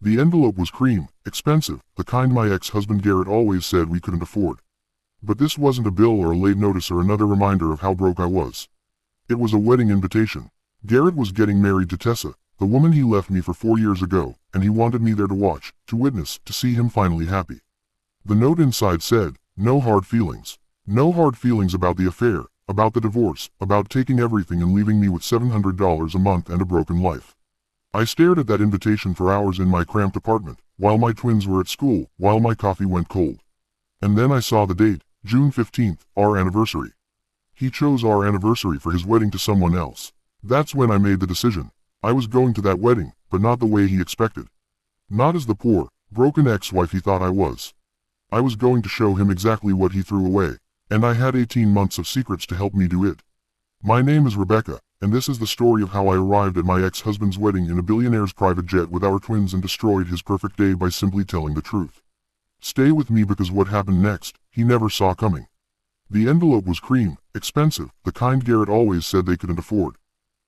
The envelope was cream, expensive, the kind my ex-husband Garrett always said we couldn't afford. But this wasn't a bill or a late notice or another reminder of how broke I was. It was a wedding invitation. Garrett was getting married to Tessa, the woman he left me for 4 years ago, and he wanted me there to watch, to witness, to see him finally happy. The note inside said, "No hard feelings. No hard feelings about the affair, about the divorce, about taking everything and leaving me with $700 a month and a broken life." I stared at that invitation for hours in my cramped apartment, while my twins were at school, while my coffee went cold. And then I saw the date, June 15th, our anniversary. He chose our anniversary for his wedding to someone else. That's when I made the decision. I was going to that wedding, but not the way he expected. Not as the poor, broken ex-wife he thought I was. I was going to show him exactly what he threw away, and I had 18 months of secrets to help me do it. My name is Rebecca, and this is the story of how I arrived at my ex-husband's wedding in a billionaire's private jet with our twins and destroyed his perfect day by simply telling the truth. Stay with me because what happened next, he never saw coming. The envelope was cream, expensive, the kind Garrett always said they couldn't afford.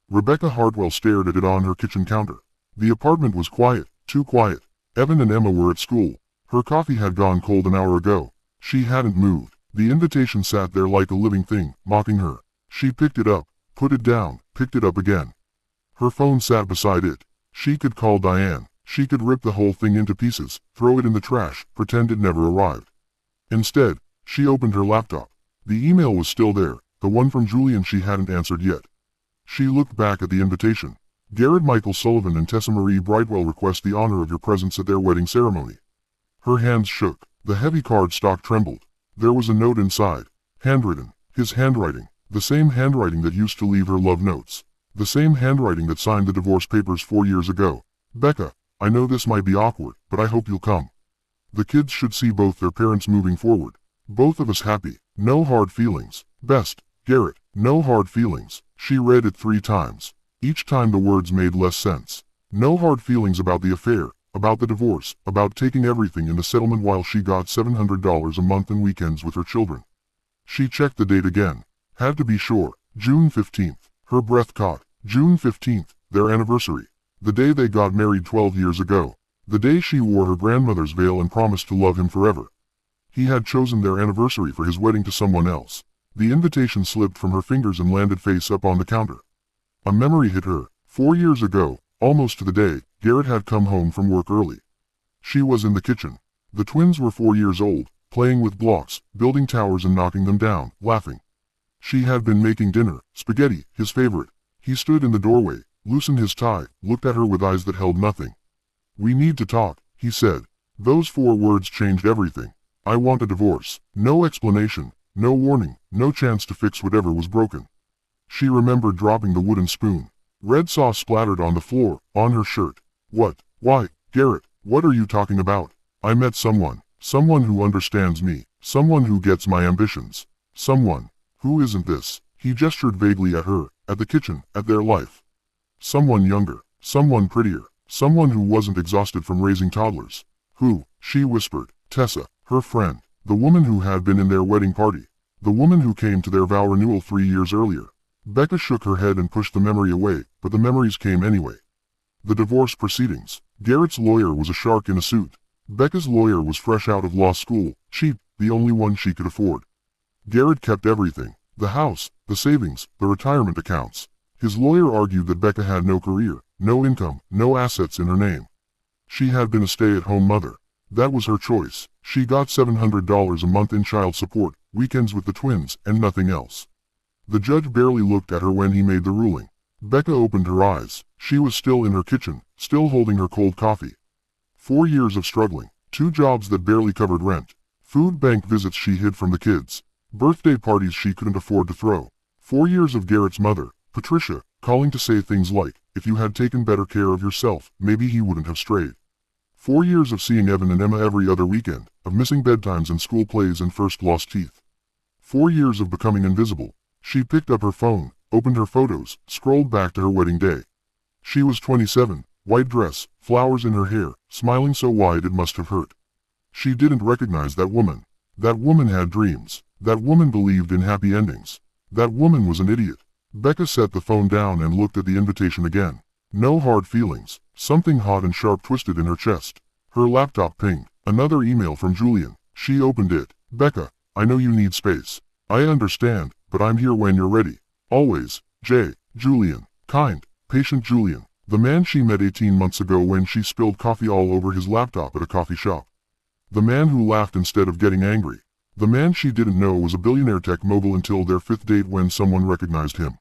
Rebecca Hartwell stared at it on her kitchen counter. The apartment was quiet, too quiet. Evan and Emma were at school. Her coffee had gone cold an hour ago. She hadn't moved. The invitation sat there like a living thing, mocking her. She picked it up, put it down, picked it up again. Her phone sat beside it. She could call Diane. She could rip the whole thing into pieces, throw it in the trash, pretend it never arrived. Instead, she opened her laptop. The email was still there, the one from Julian she hadn't answered yet. She looked back at the invitation. Garrett Michael Sullivan and Tessa Marie Brightwell request the honor of your presence at their wedding ceremony. Her hands shook. The heavy cardstock trembled. There was a note inside. Handwritten. His handwriting. The same handwriting that used to leave her love notes. The same handwriting that signed the divorce papers 4 years ago. "Becca, I know this might be awkward, but I hope you'll come. The kids should see both their parents moving forward. Both of us happy. No hard feelings. Best, Garrett, no hard feelings." She read it 3 times. Each time the words made less sense. No hard feelings about the affair, about the divorce, about taking everything in the settlement while she got $700 a month and weekends with her children. She checked the date again. Had to be sure. June 15th. Her breath caught. June 15th, their anniversary. The day they got married 12 years ago. The day she wore her grandmother's veil and promised to love him forever. He had chosen their anniversary for his wedding to someone else. The invitation slipped from her fingers and landed face up on the counter. A memory hit her. 4 years ago, almost to the day, Garrett had come home from work early. She was in the kitchen. The twins were 4 years old, playing with blocks, building towers and knocking them down, laughing. She had been making dinner, spaghetti, his favorite. He stood in the doorway, loosened his tie, looked at her with eyes that held nothing. "We need to talk," he said. Those 4 words changed everything. "I want a divorce." No explanation, no warning, no chance to fix whatever was broken. She remembered dropping the wooden spoon. Red sauce splattered on the floor, on her shirt. "What? Why, Garrett, what are you talking about? I met someone. Someone who understands me. Someone who gets my ambitions. Someone. Who isn't this?" He gestured vaguely at her, at the kitchen, at their life. Someone younger. Someone prettier. Someone who wasn't exhausted from raising toddlers. "Who?" she whispered. "Tessa, her friend. The woman who had been in their wedding party. The woman who came to their vow renewal 3 years earlier." Becca shook her head and pushed the memory away, but the memories came anyway. The divorce proceedings. Garrett's lawyer was a shark in a suit. Becca's lawyer was fresh out of law school, cheap, the only one she could afford. Garrett kept everything. The house, the savings, the retirement accounts. His lawyer argued that Becca had no career, no income, no assets in her name. She had been a stay-at-home mother. That was her choice. She got $700 a month in child support, weekends with the twins, and nothing else. The judge barely looked at her when he made the ruling. Becca opened her eyes. She was still in her kitchen, still holding her cold coffee. 4 years of struggling, 2 jobs that barely covered rent, food bank visits she hid from the kids, birthday parties she couldn't afford to throw. 4 years of Garrett's mother, Patricia, calling to say things like, "If you had taken better care of yourself, maybe he wouldn't have strayed." 4 years of seeing Evan and Emma every other weekend, of missing bedtimes and school plays and first lost teeth. 4 years of becoming invisible. She picked up her phone, opened her photos, scrolled back to her wedding day. She was 27, white dress, flowers in her hair, smiling so wide it must have hurt. She didn't recognize that woman. That woman had dreams. That woman believed in happy endings. That woman was an idiot. Becca set the phone down and looked at the invitation again. No hard feelings. Something hot and sharp twisted in her chest. Her laptop pinged. Another email from Julian. She opened it. Becca, I know you need space. I understand, but I'm here when you're ready. Always, J. Julian. Kind, patient Julian. The man she met 18 months ago when she spilled coffee all over his laptop at a coffee shop. The man who laughed instead of getting angry. The man she didn't know was a billionaire tech mogul until their 5th date when someone recognized him.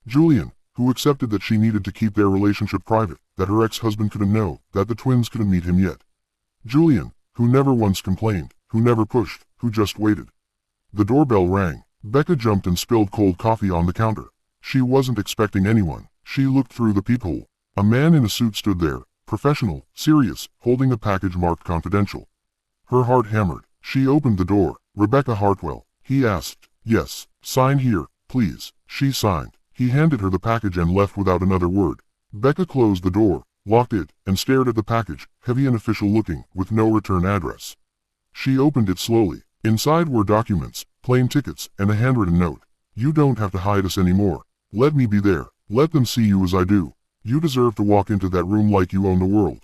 Julian, who accepted that she needed to keep their relationship private, that her ex-husband couldn't know, that the twins couldn't meet him yet. Julian, who never once complained, who never pushed, who just waited. The doorbell rang. Becca jumped and spilled cold coffee on the counter. She wasn't expecting anyone. She looked through the peephole. A man in a suit stood there, professional, serious, holding a package marked confidential. Her heart hammered. She opened the door. Rebecca Hartwell. He asked. Yes. Sign here, please. She signed. He handed her the package and left without another word. Becca closed the door, locked it, and stared at the package, heavy and official looking, with no return address. She opened it slowly. Inside were documents, plane tickets, and a handwritten note. You don't have to hide us anymore. Let me be there. Let them see you as I do. You deserve to walk into that room like you own the world.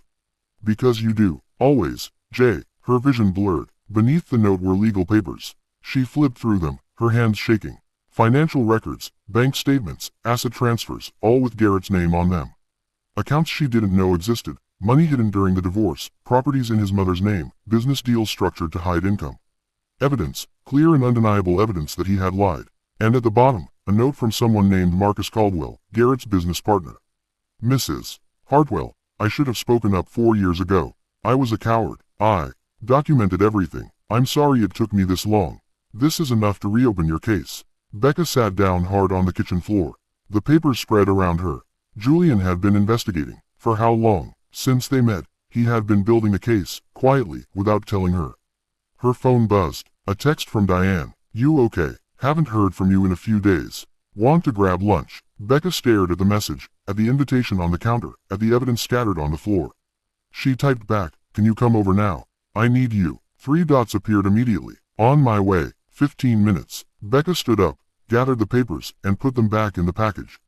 Because you do. Always, J. Her vision blurred. Beneath the note were legal papers. She flipped through them, her hands shaking. Financial records, bank statements, asset transfers, all with Garrett's name on them. Accounts she didn't know existed, money hidden during the divorce, properties in his mother's name, business deals structured to hide income. Evidence, clear and undeniable evidence that he had lied. And at the bottom, a note from someone named Marcus Caldwell, Garrett's business partner. Mrs. Hartwell, I should have spoken up 4 years ago. I was a coward. I documented everything. I'm sorry it took me this long. This is enough to reopen your case. Becca sat down hard on the kitchen floor. The papers spread around her. Julian had been investigating. For how long? Since they met, he had been building a case, quietly, without telling her. Her phone buzzed. A text from Diane. You okay? Haven't heard from you in a few days. Want to grab lunch? Becca stared at the message, at the invitation on the counter, at the evidence scattered on the floor. She typed back, can you come over now? I need you. 3 dots appeared immediately. On my way. 15 minutes. Becca stood up, gathered the papers, and put them back in the package.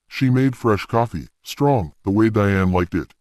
She made fresh coffee, strong, the way Diane liked it.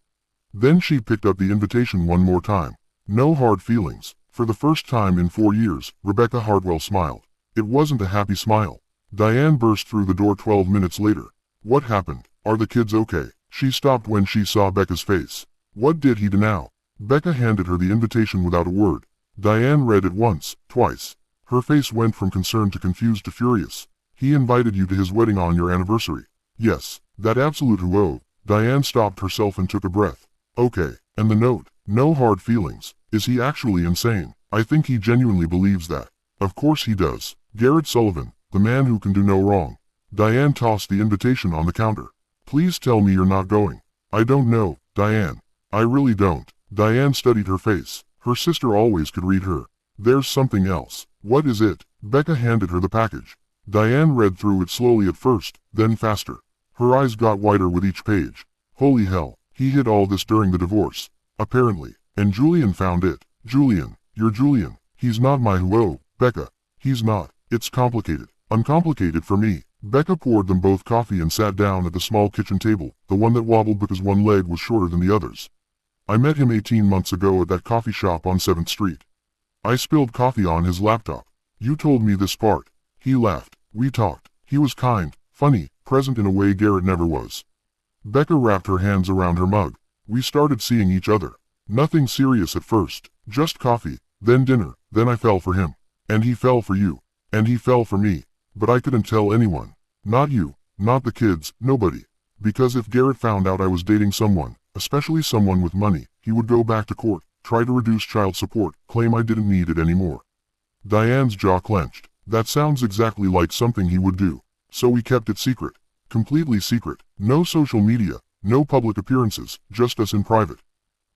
Then she picked up the invitation one more time. No hard feelings. For the first time in 4 years, Rebecca Hartwell smiled. It wasn't a happy smile. Diane burst through the door 12 minutes later. What happened? Are the kids okay? She stopped when she saw Becca's face. What did he do now? Becca handed her the invitation without a word. Diane read it once, twice. Her face went from concerned to confused to furious. He invited you to his wedding on your anniversary. Yes, that absolute who. Diane stopped herself and took a breath. Okay, and the note, no hard feelings. Is he actually insane? I think he genuinely believes that. Of course he does. Garrett Sullivan, the man who can do no wrong. Diane tossed the invitation on the counter. Please tell me you're not going. I don't know, Diane. I really don't. Diane studied her face. Her sister always could read her. There's something else. What is it? Becca handed her the package. Diane read through it slowly at first, then faster. Her eyes got wider with each page. Holy hell, he hid all this during the divorce. Apparently. And Julian found it. Julian, you're Julian. He's not my who. Becca. He's not. It's complicated. Uncomplicated for me. Becca poured them both coffee and sat down at the small kitchen table, the one that wobbled because one leg was shorter than the others. I met him 18 months ago at that coffee shop on 7th Street. I spilled coffee on his laptop. You told me this part. He laughed. We talked. He was kind, funny, present in a way Garrett never was. Becca wrapped her hands around her mug. We started seeing each other. Nothing serious at first. Just coffee, then dinner, then I fell for him. And he fell for you. And he fell for me. But I couldn't tell anyone. Not you, not the kids, nobody. Because if Garrett found out I was dating someone, especially someone with money, he would go back to court, try to reduce child support, claim I didn't need it anymore. Diane's jaw clenched. That sounds exactly like something he would do. So we kept it secret. Completely secret. No social media, no public appearances, just us in private.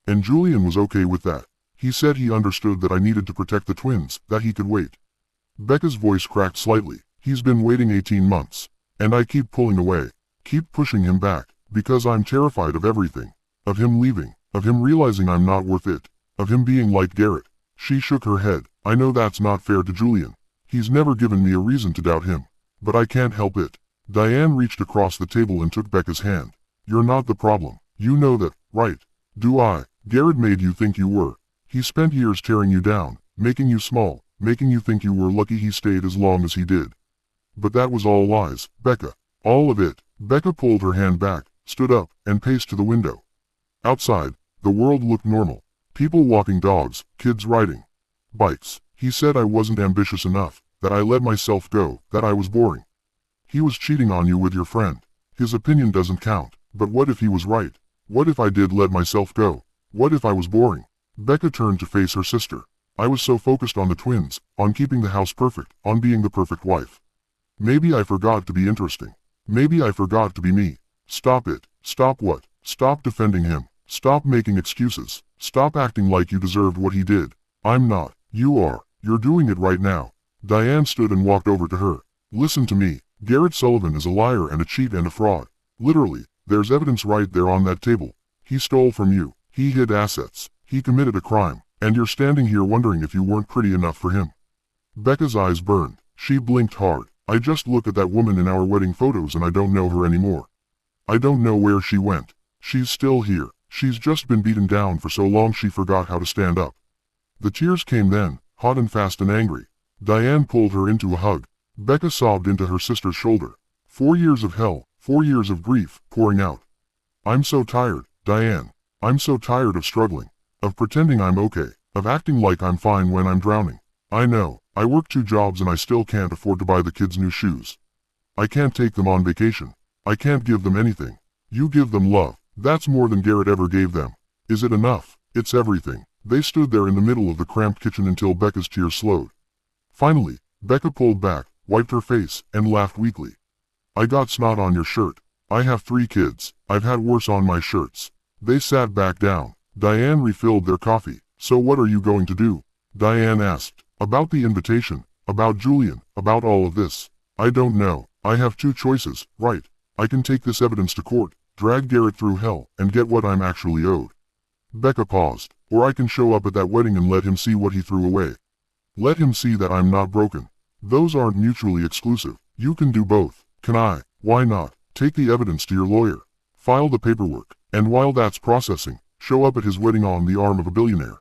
And Julian was okay with that. He said he understood that I needed to protect the twins, that he could wait. Becca's voice cracked slightly. He's been waiting 18 months. And I keep pulling away. Keep pushing him back. Because I'm terrified of everything. Of him leaving. Of him realizing I'm not worth it. Of him being like Garrett. She shook her head. I know that's not fair to Julian. He's never given me a reason to doubt him. But I can't help it. Diane reached across the table and took Becca's hand. You're not the problem. You know that, right? Do I? Garrett made you think you were. He spent years tearing you down, making you small, making you think you were lucky he stayed as long as he did. But that was all lies, Becca. All of it. Becca pulled her hand back, stood up, and paced to the window. Outside, the world looked normal. People walking dogs, kids riding bikes. He said I wasn't ambitious enough, that I let myself go, that I was boring. He was cheating on you with your friend. His opinion doesn't count, but what if he was right? What if I did let myself go? What if I was boring? Becca turned to face her sister. I was so focused on the twins, on keeping the house perfect, on being the perfect wife. Maybe I forgot to be interesting. Maybe I forgot to be me. Stop it. Stop what? Stop defending him. Stop making excuses. Stop acting like you deserved what he did. I'm not. You are. You're doing it right now. Diane stood and walked over to her. Listen to me. Garrett Sullivan is a liar and a cheat and a fraud. Literally, there's evidence right there on that table. He stole from you. He hid assets. He committed a crime. And you're standing here wondering if you weren't pretty enough for him. Becca's eyes burned. She blinked hard. I just look at that woman in our wedding photos and I don't know her anymore. I don't know where she went. She's still here. She's just been beaten down for so long she forgot how to stand up. The tears came then, hot and fast and angry. Diane pulled her into a hug. Becca sobbed into her sister's shoulder. 4 years of hell, 4 years of grief, pouring out. I'm so tired, Diane. I'm so tired of struggling, of pretending I'm okay, of acting like I'm fine when I'm drowning. I know, I work 2 jobs and I still can't afford to buy the kids new shoes. I can't take them on vacation. I can't give them anything. You give them love. That's more than Garrett ever gave them. Is it enough? It's everything. They stood there in the middle of the cramped kitchen until Becca's tears slowed. Finally, Becca pulled back, wiped her face, and laughed weakly. I got snot on your shirt. I have 3 kids. I've had worse on my shirts. They sat back down. Diane refilled their coffee. So what are you going to do? Diane asked. About the invitation, about Julian, about all of this. I don't know. I have 2 choices, right? I can take this evidence to court, drag Garrett through hell, and get what I'm actually owed. Becca paused. Or I can show up at that wedding and let him see what he threw away. Let him see that I'm not broken. Those aren't mutually exclusive. You can do both. Can I? Why not? Take the evidence to your lawyer. File the paperwork. And while that's processing, show up at his wedding on the arm of a billionaire.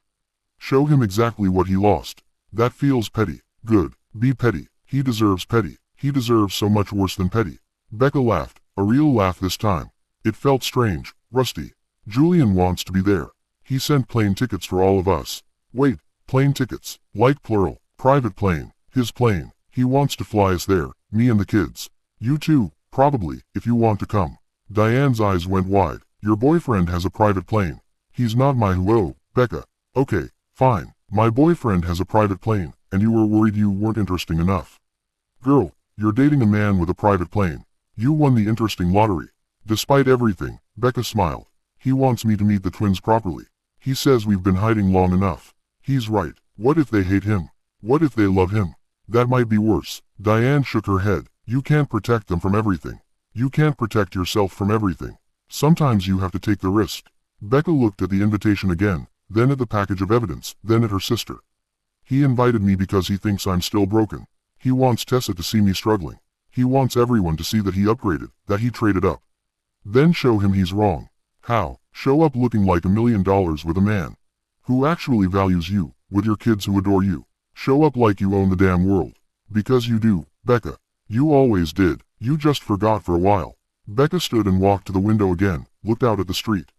Show him exactly what he lost. That feels petty. Good. Be petty. He deserves petty. He deserves so much worse than petty. Becca laughed, a real laugh this time. It felt strange, rusty. Julian wants to be there. He sent plane tickets for all of us. Wait, plane tickets, like plural, private plane, his plane. He wants to fly us there, me and the kids. You too, probably, if you want to come. Diane's eyes went wide. Your boyfriend has a private plane. He's not my who. Becca. Okay, fine. My boyfriend has a private plane, and you were worried you weren't interesting enough. Girl, you're dating a man with a private plane. You won the interesting lottery. Despite everything, Becca smiled. He wants me to meet the twins properly. He says we've been hiding long enough. He's right. What if they hate him? What if they love him? That might be worse. Diane shook her head. You can't protect them from everything. You can't protect yourself from everything. Sometimes you have to take the risk. Becca looked at the invitation again, then at the package of evidence, then at her sister. He invited me because he thinks I'm still broken. He wants Tessa to see me struggling. He wants everyone to see that he upgraded, that he traded up. Then show him he's wrong. How? Show up looking like $1 million with a man who actually values you, with your kids who adore you. Show up like you own the damn world. Because you do, Becca. You always did. You just forgot for a while. Becca stood and walked to the window again, looked out at the street.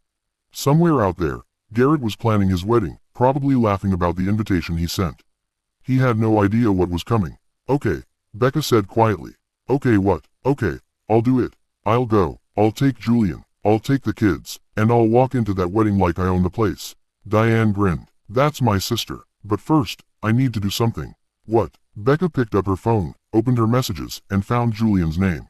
Somewhere out there, Garrett was planning his wedding, probably laughing about the invitation he sent. He had no idea what was coming. Okay, Becca said quietly. Okay what? Okay, I'll do it. I'll go. I'll take Julian. I'll take the kids. And I'll walk into that wedding like I own the place. Diane grinned. That's my sister. But first, I need to do something. What? Becca picked up her phone, opened her messages, and found Julian's name.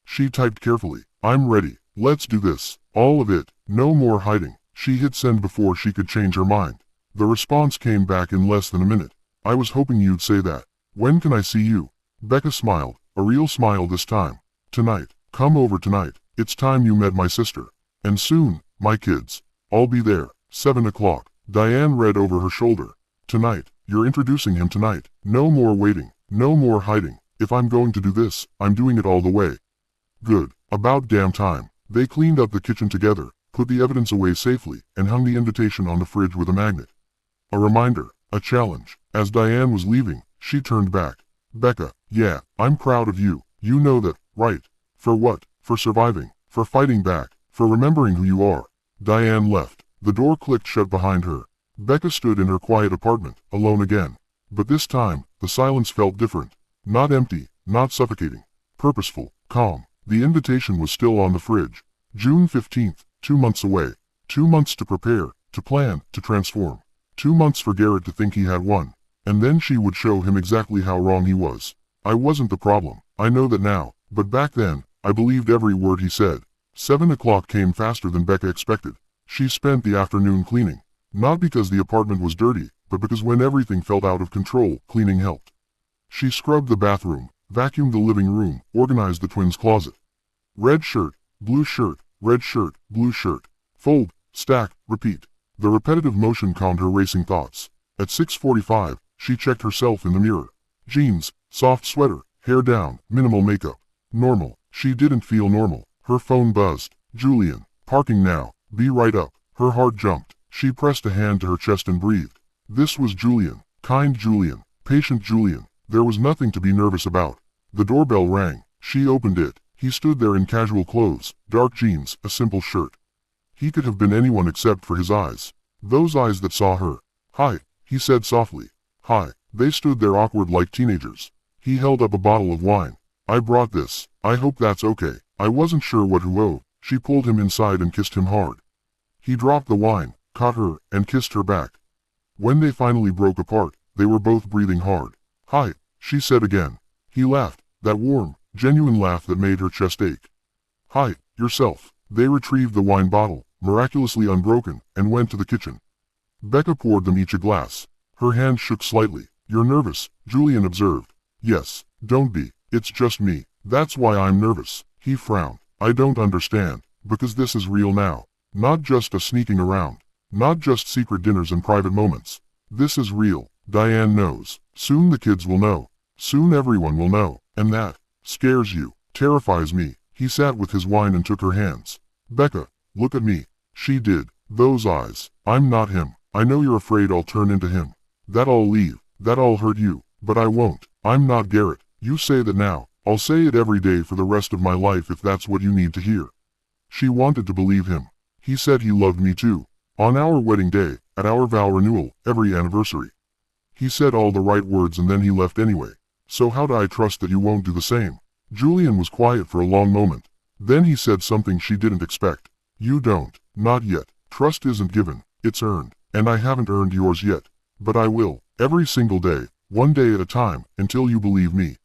She typed carefully. I'm ready. Let's do this. All of it. No more hiding. She hit send before she could change her mind. The response came back in less than a minute. I was hoping you'd say that. When can I see you? Becca smiled. A real smile this time. Tonight. Come over tonight. It's time you met my sister. And soon, my kids. I'll be there. 7 o'clock. Diane read over her shoulder. Tonight. You're introducing him tonight. No more waiting. No more hiding. If I'm going to do this, I'm doing it all the way. Good. About damn time. They cleaned up the kitchen together, put the evidence away safely, and hung the invitation on the fridge with a magnet. A reminder, a challenge. As Diane was leaving, she turned back. Becca, yeah, I'm proud of you. You know that, right? For what? For surviving, for fighting back, for remembering who you are. Diane left. The door clicked shut behind her. Becca stood in her quiet apartment, alone again. But this time, the silence felt different. Not empty, not suffocating. Purposeful, calm. The invitation was still on the fridge. June 15th, 2 months away. 2 months to prepare, to plan, to transform. 2 months for Garrett to think he had won. And then she would show him exactly how wrong he was. I wasn't the problem. I know that now. But back then, I believed every word he said. 7 o'clock came faster than Becca expected. She spent the afternoon cleaning. Not because the apartment was dirty, but because when everything felt out of control, cleaning helped. She scrubbed the bathroom, vacuumed the living room, organized the twins' closet. Red shirt, blue shirt, red shirt, blue shirt. Fold, stack, repeat. The repetitive motion calmed her racing thoughts. At 6:45, she checked herself in the mirror. Jeans, soft sweater, hair down, minimal makeup. Normal. She didn't feel normal. Her phone buzzed. Julian. Parking now. Be right up. Her heart jumped. She pressed a hand to her chest and breathed. This was Julian. Kind Julian. Patient Julian. There was nothing to be nervous about. The doorbell rang. She opened it. He stood there in casual clothes, dark jeans, a simple shirt. He could have been anyone except for his eyes. Those eyes that saw her. Hi, he said softly. Hi. They stood there awkward like teenagers. He held up a bottle of wine. I brought this. I hope that's okay. I wasn't sure what to owe. She pulled him inside and kissed him hard. He dropped the wine, caught her, and kissed her back. When they finally broke apart, they were both breathing hard. Hi, she said again. He laughed, that warm, genuine laugh that made her chest ache. Hi, yourself. They retrieved the wine bottle, miraculously unbroken, and went to the kitchen. Becca poured them each a glass. Her hand shook slightly. You're nervous, Julian observed. Yes, don't be. It's just me. That's why I'm nervous. He frowned. I don't understand. Because this is real now. Not just a sneaking around. Not just secret dinners and private moments. This is real. Diane knows. Soon the kids will know. Soon everyone will know. And that scares you, terrifies me. He sat with his wine and took her hands. Becca, look at me. She did. Those eyes. I'm not him. I know you're afraid I'll turn into him. That I'll leave. That I'll hurt you. But I won't. I'm not Garrett. You say that now. I'll say it every day for the rest of my life if that's what you need to hear. She wanted to believe him. He said he loved me too. On our wedding day, at our vow renewal, every anniversary. He said all the right words and then he left anyway. So how do I trust that you won't do the same? Julian was quiet for a long moment. Then he said something she didn't expect. You don't. Not yet. Trust isn't given. It's earned. And I haven't earned yours yet. But I will. Every single day. One day at a time, until you believe me.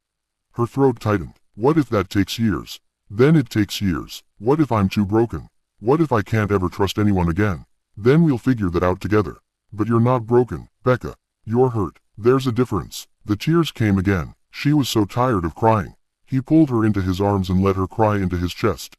Her throat tightened. What if that takes years? Then it takes years. What if I'm too broken? What if I can't ever trust anyone again? Then we'll figure that out together. But you're not broken, Becca. You're hurt. There's a difference. The tears came again. She was so tired of crying. He pulled her into his arms and let her cry into his chest.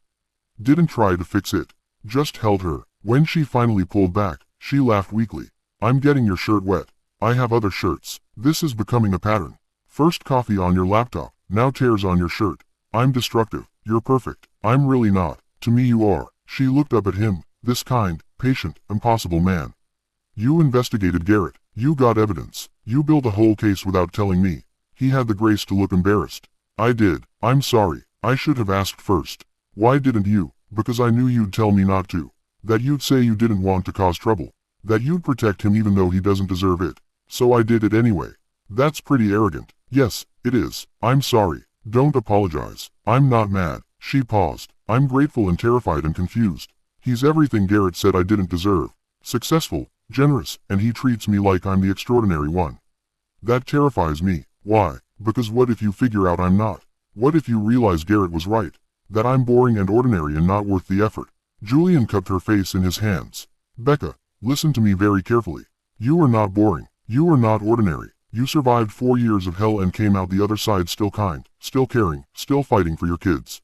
Didn't try to fix it. Just held her. When she finally pulled back, she laughed weakly. I'm getting your shirt wet. I have other shirts. This is becoming a pattern. First coffee on your laptop, now tears on your shirt. I'm destructive. You're perfect. I'm really not. To me you are. She looked up at him, this kind, patient, impossible man. You investigated Garrett. You got evidence. You built a whole case without telling me. He had the grace to look embarrassed. I did. I'm sorry. I should have asked first. Why didn't you? Because I knew you'd tell me not to. That you'd say you didn't want to cause trouble. That you'd protect him even though he doesn't deserve it. So I did it anyway. That's pretty arrogant. Yes, it is. I'm sorry. Don't apologize. I'm not mad. She paused. I'm grateful and terrified and confused. He's everything Garrett said I didn't deserve. Successful, generous, and he treats me like I'm the extraordinary one. That terrifies me. Why? Because what if you figure out I'm not? What if you realize Garrett was right? That I'm boring and ordinary and not worth the effort? Julian cupped her face in his hands. Becca, listen to me very carefully. You are not boring. You are not ordinary. You survived 4 years of hell and came out the other side still kind, still caring, still fighting for your kids.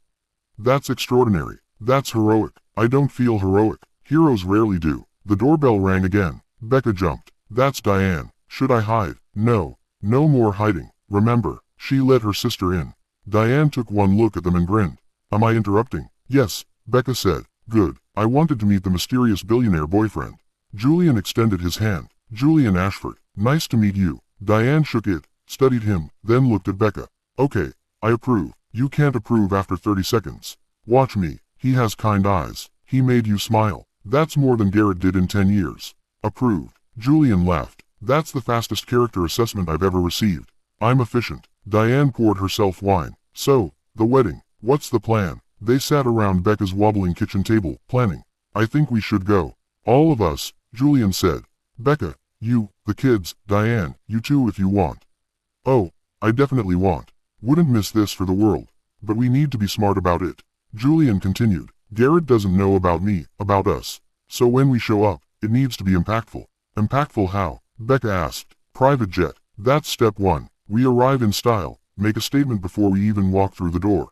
That's extraordinary. That's heroic. I don't feel heroic. Heroes rarely do. The doorbell rang again. Becca jumped. That's Diane. Should I hide? No. No more hiding. Remember, she let her sister in. Diane took one look at them and grinned. Am I interrupting? Yes, Becca said. Good. I wanted to meet the mysterious billionaire boyfriend. Julian extended his hand. Julian Ashford, nice to meet you. Diane shook it, studied him, then looked at Becca. Okay, I approve. You can't approve after 30 seconds. Watch me. He has kind eyes. He made you smile. That's more than Garrett did in 10 years. Approved. Julian laughed. That's the fastest character assessment I've ever received. I'm efficient. Diane poured herself wine. So, the wedding. What's the plan? They sat around Becca's wobbling kitchen table, planning. I think we should go. All of us, Julian said. Becca, you, the kids, Diane, you too if you want. Oh, I definitely want. Wouldn't miss this for the world. But we need to be smart about it. Julian continued. Garrett doesn't know about me, about us. So when we show up, it needs to be impactful. Impactful how? Becca asked. Private jet. That's step one. We arrive in style, make a statement before we even walk through the door.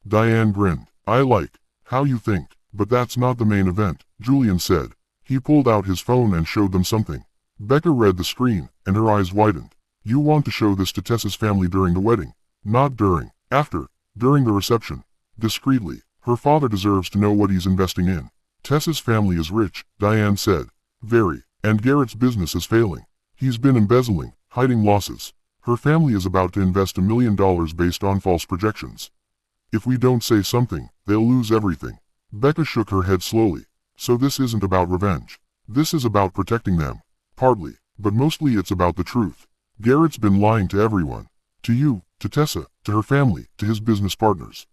Diane grinned. I like how you think, but that's not the main event, Julian said. He pulled out his phone and showed them something. Becca read the screen, and her eyes widened. You want to show this to Tessa's family during the wedding. Not during, after, during the reception. Discreetly. Her father deserves to know what he's investing in. Tessa's family is rich, Diane said. Very. And Garrett's business is failing. He's been embezzling, hiding losses. Her family is about to invest $1 million based on false projections. If we don't say something, they'll lose everything. Becca shook her head slowly. So this isn't about revenge. This is about protecting them. Partly, but mostly it's about the truth. Garrett's been lying to everyone. To you, to Tessa, to her family, to his business partners.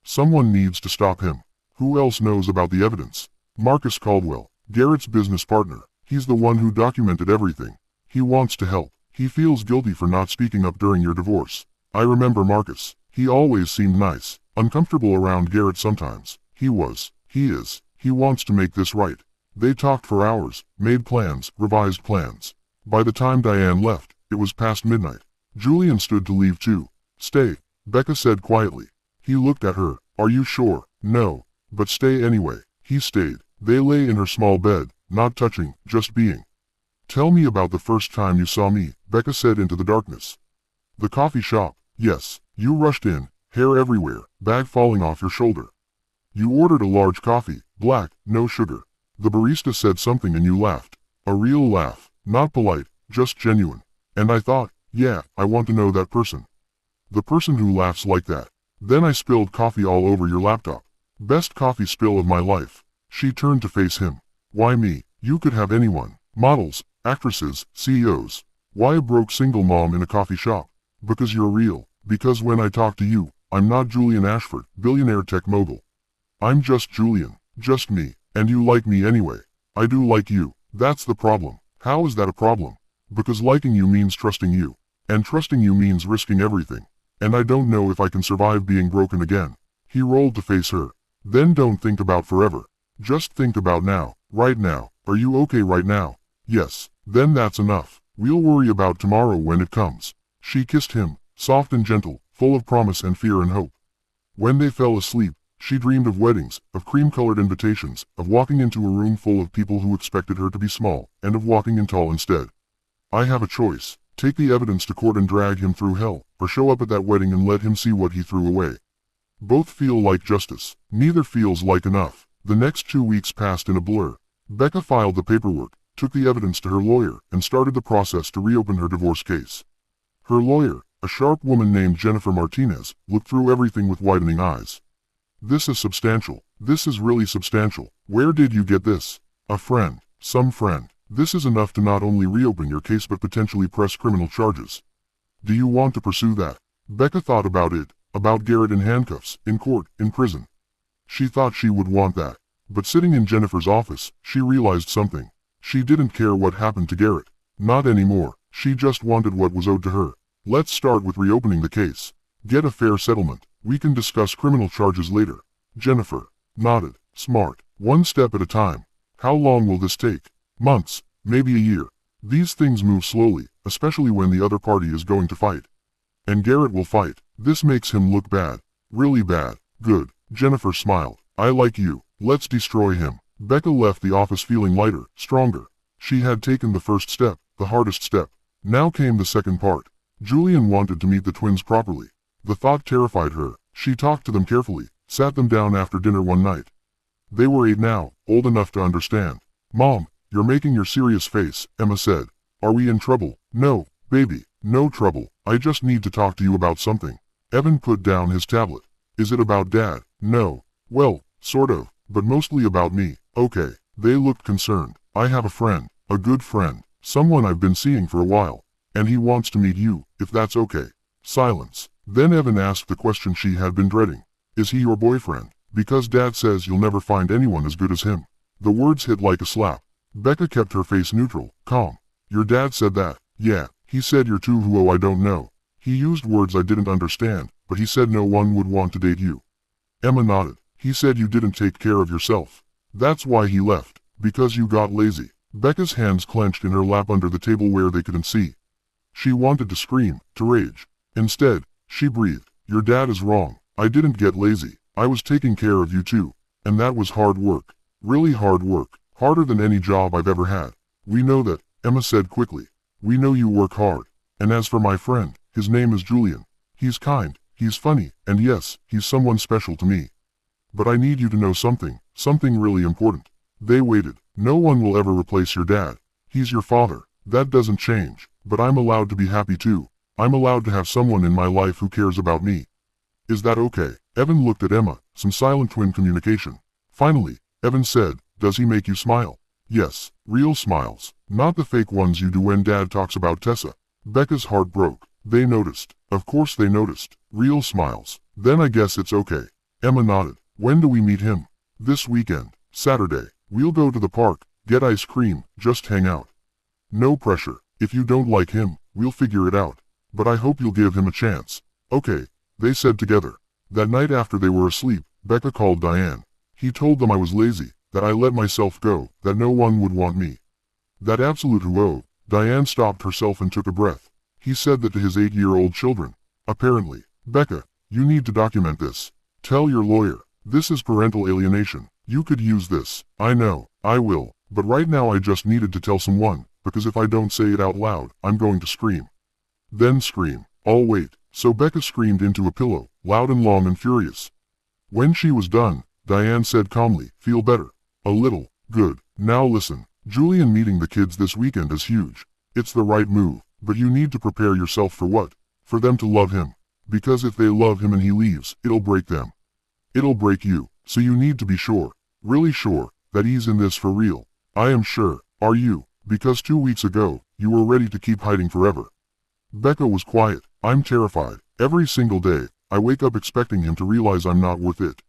Someone needs to stop him. Who else knows about the evidence? Marcus Caldwell, Garrett's business partner. He's the one who documented everything. He wants to help. He feels guilty for not speaking up during your divorce. I remember Marcus. He always seemed nice, uncomfortable around Garrett sometimes. He is. He wants to make this right. They talked for hours, made plans, revised plans. By the time Diane left, it was past midnight. Julian stood to leave too. Stay, Becca said quietly. He looked at her. Are you sure? No. But stay anyway. He stayed. They lay in her small bed, not touching, just being. Tell me about the first time you saw me, Becca said into the darkness. The coffee shop. Yes. You rushed in, hair everywhere, bag falling off your shoulder. You ordered a large coffee, black, no sugar. The barista said something and you laughed. A real laugh, not polite, just genuine. And I thought, yeah, I want to know that person. The person who laughs like that. Then I spilled coffee all over your laptop. Best coffee spill of my life. She turned to face him. Why me? You could have anyone. Models, actresses, CEOs. Why a broke single mom in a coffee shop? Because you're real. Because when I talk to you, I'm not Julian Ashford, billionaire tech mogul. I'm just Julian, just me, and you like me anyway. I do like you. That's the problem. How is that a problem? Because liking you means trusting you. And trusting you means risking everything. And I don't know if I can survive being broken again. He rolled to face her. Then don't think about forever. Just think about now, right now. Are you okay right now? Yes. Then that's enough. We'll worry about tomorrow when it comes. She kissed him, soft and gentle, full of promise and fear and hope. When they fell asleep, she dreamed of weddings, of cream-colored invitations, of walking into a room full of people who expected her to be small, and of walking in tall instead. I have a choice. Take the evidence to court and drag him through hell, or show up at that wedding and let him see what he threw away. Both feel like justice. Neither feels like enough. The next 2 weeks passed in a blur. Becca filed the paperwork, took the evidence to her lawyer, and started the process to reopen her divorce case. Her lawyer, a sharp woman named Jennifer Martinez, looked through everything with widening eyes. This is substantial. This is really substantial. Where did you get this? A friend. Some friend. This is enough to not only reopen your case but potentially press criminal charges. Do you want to pursue that? Becca thought about it, about Garrett in handcuffs, in court, in prison. She thought she would want that. But sitting in Jennifer's office, she realized something. She didn't care what happened to Garrett. Not anymore. She just wanted what was owed to her. Let's start with reopening the case. Get a fair settlement. We can discuss criminal charges later. Jennifer nodded. Smart. One step at a time. How long will this take? Months. Maybe a year. These things move slowly, especially when the other party is going to fight. And Garrett will fight. This makes him look bad. Really bad. Good. Jennifer smiled. I like you. Let's destroy him. Becca left the office feeling lighter, stronger. She had taken the first step, the hardest step. Now came the second part. Julian wanted to meet the twins properly. The thought terrified her. She talked to them carefully, sat them down after dinner one night. They were 8 now, old enough to understand. Mom, you're making your serious face, Emma said. Are we in trouble? No, baby, no trouble. I just need to talk to you about something. Evan put down his tablet. Is it about Dad? No. Well, sort of, but mostly about me. Okay. They looked concerned. I have a friend, a good friend, someone I've been seeing for a while, and he wants to meet you, if that's okay. Silence. Then Evan asked the question she had been dreading. Is he your boyfriend? Because Dad says you'll never find anyone as good as him. The words hit like a slap. Becca kept her face neutral, calm. Your dad said that? Yeah, he said you're too who I don't know. He used words I didn't understand, but he said no one would want to date you. Emma nodded. He said you didn't take care of yourself. That's why he left, because you got lazy. Becca's hands clenched in her lap under the table where they couldn't see. She wanted to scream, to rage. Instead, she breathed. Your dad is wrong. I didn't get lazy. I was taking care of you too. And that was hard work. Really hard work. Harder than any job I've ever had. We know that, Emma said quickly. We know you work hard. And as for my friend, his name is Julian. He's kind, he's funny, and yes, he's someone special to me. But I need you to know something really important. They waited. No one will ever replace your dad. He's your father. That doesn't change. But I'm allowed to be happy too. I'm allowed to have someone in my life who cares about me. Is that okay? Evan looked at Emma, some silent twin communication. Finally, Evan said, does he make you smile? Yes, real smiles. Not the fake ones you do when Dad talks about Tessa. Becca's heart broke. They noticed. Of course they noticed. Real smiles. Then I guess it's okay. Emma nodded. When do we meet him? This weekend. Saturday. We'll go to the park, get ice cream, just hang out. No pressure. If you don't like him, we'll figure it out. But I hope you'll give him a chance. Okay, they said together. That night after they were asleep, Becca called Diane. He told them I was lazy, that I let myself go, that no one would want me. That absolute whoa. Diane stopped herself and took a breath. He said that to his 8-year-old children. Apparently. Becca, you need to document this. Tell your lawyer. This is parental alienation. You could use this. I know. I will. But right now I just needed to tell someone, because if I don't say it out loud, I'm going to scream. Then scream. I'll wait. So Becca screamed into a pillow, loud and long and furious. When she was done, Diane said calmly, feel better. A little. Good. Now listen. Julian meeting the kids this weekend is huge. It's the right move, but you need to prepare yourself for what? For them to love him. Because if they love him and he leaves, it'll break them. It'll break you, so you need to be sure, really sure, that he's in this for real. I am sure. Are you? Because 2 weeks ago, you were ready to keep hiding forever. Becca was quiet. I'm terrified. Every single day, I wake up expecting him to realize I'm not worth it.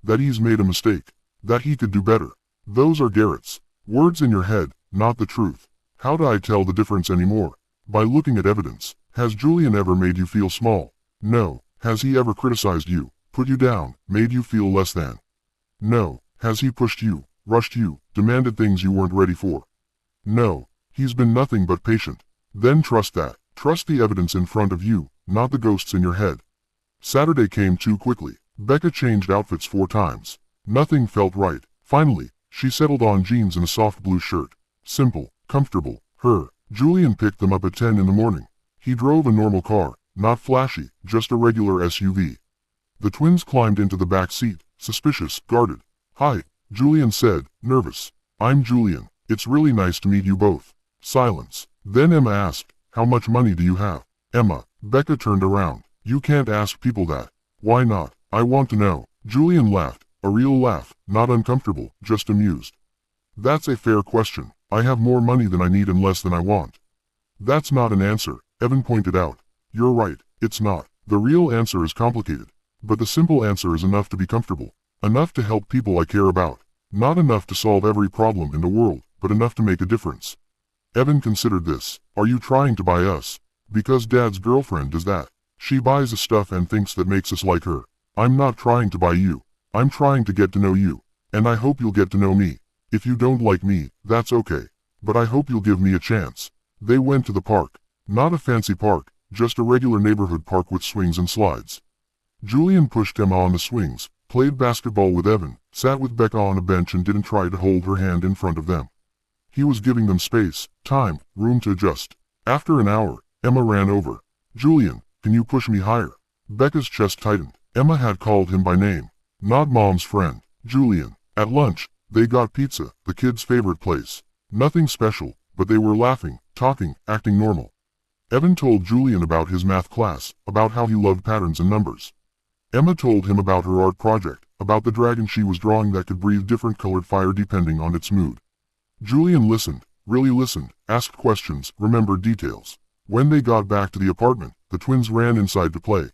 That he's made a mistake. That he could do better. Those are Garrett's words in your head, not the truth. How do I tell the difference anymore? By looking at evidence. Has Julian ever made you feel small? No. Has he ever criticized you, put you down, made you feel less than? No. Has he pushed you, rushed you, demanded things you weren't ready for? No. He's been nothing but patient. Then trust that. Trust the evidence in front of you, not the ghosts in your head. Saturday came too quickly. Becca changed outfits 4 times. Nothing felt right. Finally, she settled on jeans and a soft blue shirt. Simple, comfortable, her. Julian picked them up at 10 in the morning. He drove a normal car, not flashy, just a regular SUV. The twins climbed into the back seat, suspicious, guarded. Hi, Julian said, nervous. I'm Julian. It's really nice to meet you both. Silence. Then Emma asked, how much money do you have? Emma. Becca turned around. You can't ask people that. Why not? I want to know. Julian laughed, a real laugh, not uncomfortable, just amused. That's a fair question. I have more money than I need and less than I want. That's not an answer, Evan pointed out. You're right, it's not. The real answer is complicated. But the simple answer is enough to be comfortable. Enough to help people I care about. Not enough to solve every problem in the world, but enough to make a difference. Evan considered this. Are you trying to buy us? Because Dad's girlfriend does that. She buys the stuff and thinks that makes us like her. I'm not trying to buy you. I'm trying to get to know you. And I hope you'll get to know me. If you don't like me, that's okay. But I hope you'll give me a chance. They went to the park. Not a fancy park, just a regular neighborhood park with swings and slides. Julian pushed Emma on the swings, played basketball with Evan, sat with Becca on a bench and didn't try to hold her hand in front of them. He was giving them space, time, room to adjust. After an hour, Emma ran over. Julian, can you push me higher? Becca's chest tightened. Emma had called him by name. Not Mom's friend. Julian. At lunch, they got pizza, the kids' favorite place. Nothing special, but they were laughing, talking, acting normal. Evan told Julian about his math class, about how he loved patterns and numbers. Emma told him about her art project, about the dragon she was drawing that could breathe different colored fire depending on its mood. Julian listened, really listened, asked questions, remembered details. When they got back to the apartment, the twins ran inside to play.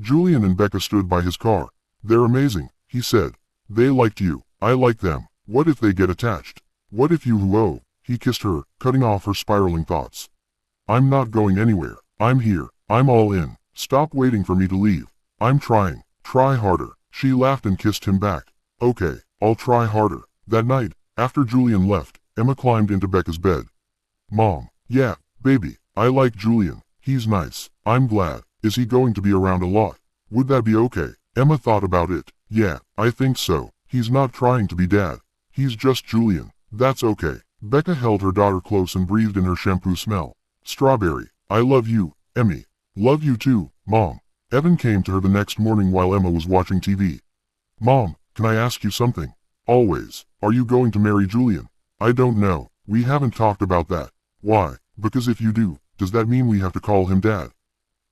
Julian and Becca stood by his car. They're amazing, he said. They liked you. I like them. What if they get attached? What if you who? He kissed her, cutting off her spiraling thoughts. I'm not going anywhere. I'm here. I'm all in. Stop waiting for me to leave. I'm trying. Try harder. She laughed and kissed him back. Okay, I'll try harder. That night, after Julian left, Emma climbed into Becca's bed. Mom, yeah, baby, I like Julian. He's nice. I'm glad. Is he going to be around a lot? Would that be okay? Emma thought about it. Yeah, I think so. He's not trying to be dad. He's just Julian. That's okay. Becca held her daughter close and breathed in her shampoo smell. Strawberry. I love you, Emmy. Love you too, Mom. Evan came to her the next morning while Emma was watching TV. Mom, can I ask you something? Always. Are you going to marry Julian? I don't know. We haven't talked about that. Why? Because if you do, does that mean we have to call him dad?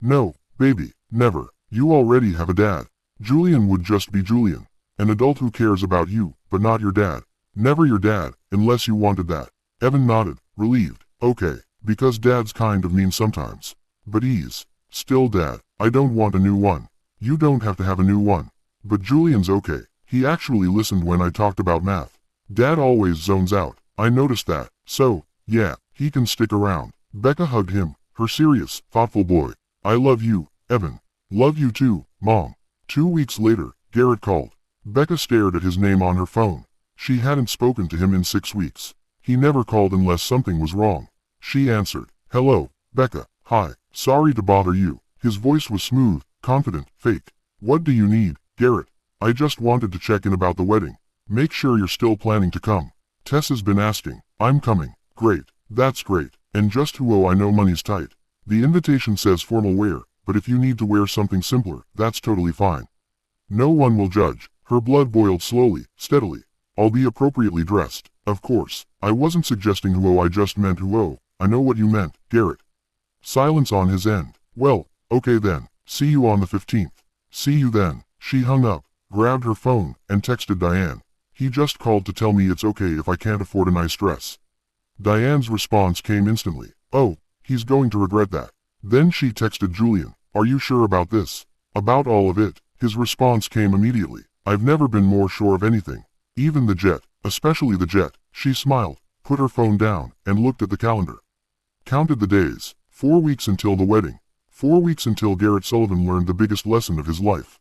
No, baby, never. You already have a dad. Julian would just be Julian. An adult who cares about you, but not your dad. Never your dad, unless you wanted that. Evan nodded, relieved. Okay, because dads kind of mean sometimes. But he's still dad. I don't want a new one. You don't have to have a new one. But Julian's okay. He actually listened when I talked about math. Dad always zones out. I noticed that. So, yeah, he can stick around. Becca hugged him, her serious, thoughtful boy. I love you, Evan. Love you too, Mom. 2 weeks later, Garrett called. Becca stared at his name on her phone. She hadn't spoken to him in 6 weeks. He never called unless something was wrong. She answered. Hello, Becca. Hi. Sorry to bother you. His voice was smooth, confident, fake. What do you need, Garrett? I just wanted to check in about the wedding. Make sure you're still planning to come. Tess has been asking. I'm coming. Great. That's great. And just who I know money's tight. The invitation says formal wear, but if you need to wear something simpler, that's totally fine. No one will judge. Her blood boiled slowly, steadily. I'll be appropriately dressed. Of course. I wasn't suggesting who I just meant who. I know what you meant, Garrett. Silence on his end. Well, okay then. See you on the 15th. See you then. She hung up, grabbed her phone, and texted Diane. He just called to tell me it's okay if I can't afford a nice dress. Diane's response came instantly. Oh, he's going to regret that. Then she texted Julian. Are you sure about this? About all of it. His response came immediately. I've never been more sure of anything. Even the jet, especially the jet. She smiled, put her phone down, and looked at the calendar. Counted the days. 4 weeks until the wedding. 4 weeks until Garrett Sullivan learned the biggest lesson of his life.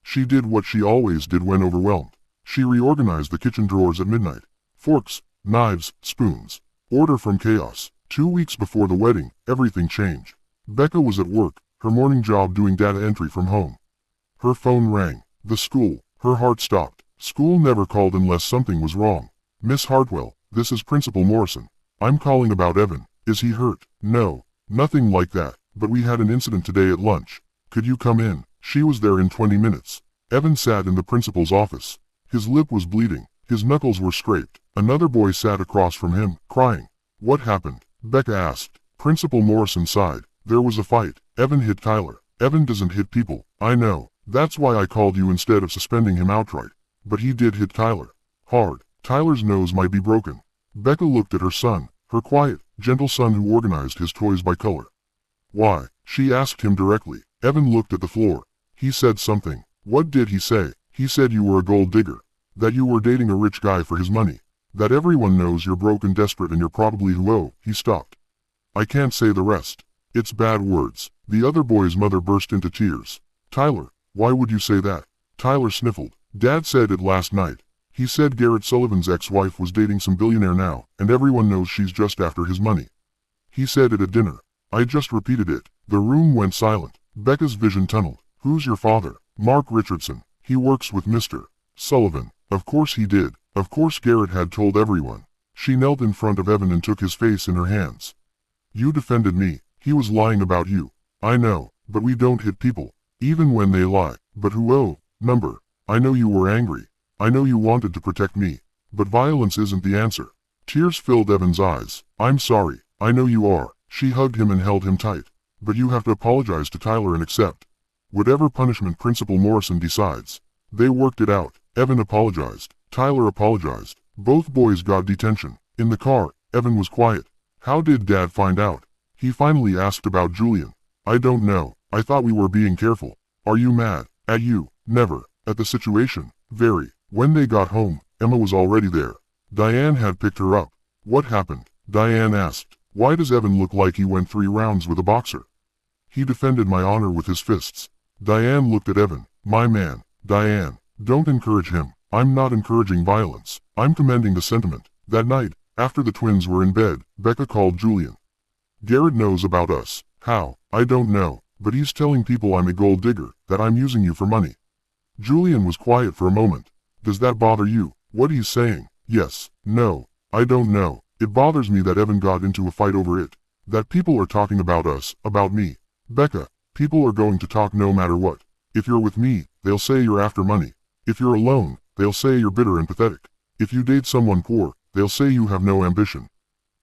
She did what she always did when overwhelmed. She reorganized the kitchen drawers at midnight. Forks, knives, spoons. Order from chaos. 2 weeks before the wedding, everything changed. Becca was at work, her morning job doing data entry from home. Her phone rang. The school. Her heart stopped. School never called unless something was wrong. Miss Hartwell, this is Principal Morrison. I'm calling about Evan. Is he hurt? No. Nothing like that, but we had an incident today at lunch. Could you come in? She was there in 20 minutes. Evan sat in the principal's office. His lip was bleeding. His knuckles were scraped. Another boy sat across from him, crying. What happened? Becca asked. Principal Morrison sighed. There was a fight. Evan hit Tyler. Evan doesn't hit people. I know. That's why I called you instead of suspending him outright. But he did hit Tyler. Hard. Tyler's nose might be broken. Becca looked at her son, her quiet, gentle son who organized his toys by color. Why? She asked him directly. Evan looked at the floor. He said something. What did he say? He said you were a gold digger. That you were dating a rich guy for his money. That everyone knows you're broke and desperate and you're probably who. He stopped. I can't say the rest. It's bad words. The other boy's mother burst into tears. Tyler, why would you say that? Tyler sniffled. Dad said it last night. He said Garrett Sullivan's ex-wife was dating some billionaire now, and everyone knows she's just after his money. He said it at dinner. I just repeated it. The room went silent. Becca's vision tunneled. Who's your father? Mark Richardson. He works with Mr. Sullivan. Of course he did. Of course Garrett had told everyone. She knelt in front of Evan and took his face in her hands. You defended me. He was lying about you. I know, but we don't hit people, even when they lie. But number. I know you were angry. I know you wanted to protect me. But violence isn't the answer. Tears filled Evan's eyes. I'm sorry. I know you are. She hugged him and held him tight. But you have to apologize to Tyler and accept whatever punishment Principal Morrison decides. They worked it out. Evan apologized. Tyler apologized. Both boys got detention. In the car, Evan was quiet. How did Dad find out? He finally asked about Julian. I don't know. I thought we were being careful. Are you mad? At you? Never. At the situation? Very. When they got home, Emma was already there. Diane had picked her up. What happened? Diane asked. Why does Evan look like he went 3 rounds with a boxer? He defended my honor with his fists. Diane looked at Evan. My man. Diane, don't encourage him. I'm not encouraging violence. I'm commending the sentiment. That night, after the twins were in bed, Becca called Julian. Garrett knows about us. How? I don't know, but he's telling people I'm a gold digger, that I'm using you for money. Julian was quiet for a moment. Does that bother you? What he's saying? Yes. No. I don't know. It bothers me that Evan got into a fight over it. That people are talking about us, about me. Becca, people are going to talk no matter what. If you're with me, they'll say you're after money. If you're alone, they'll say you're bitter and pathetic. If you date someone poor, they'll say you have no ambition.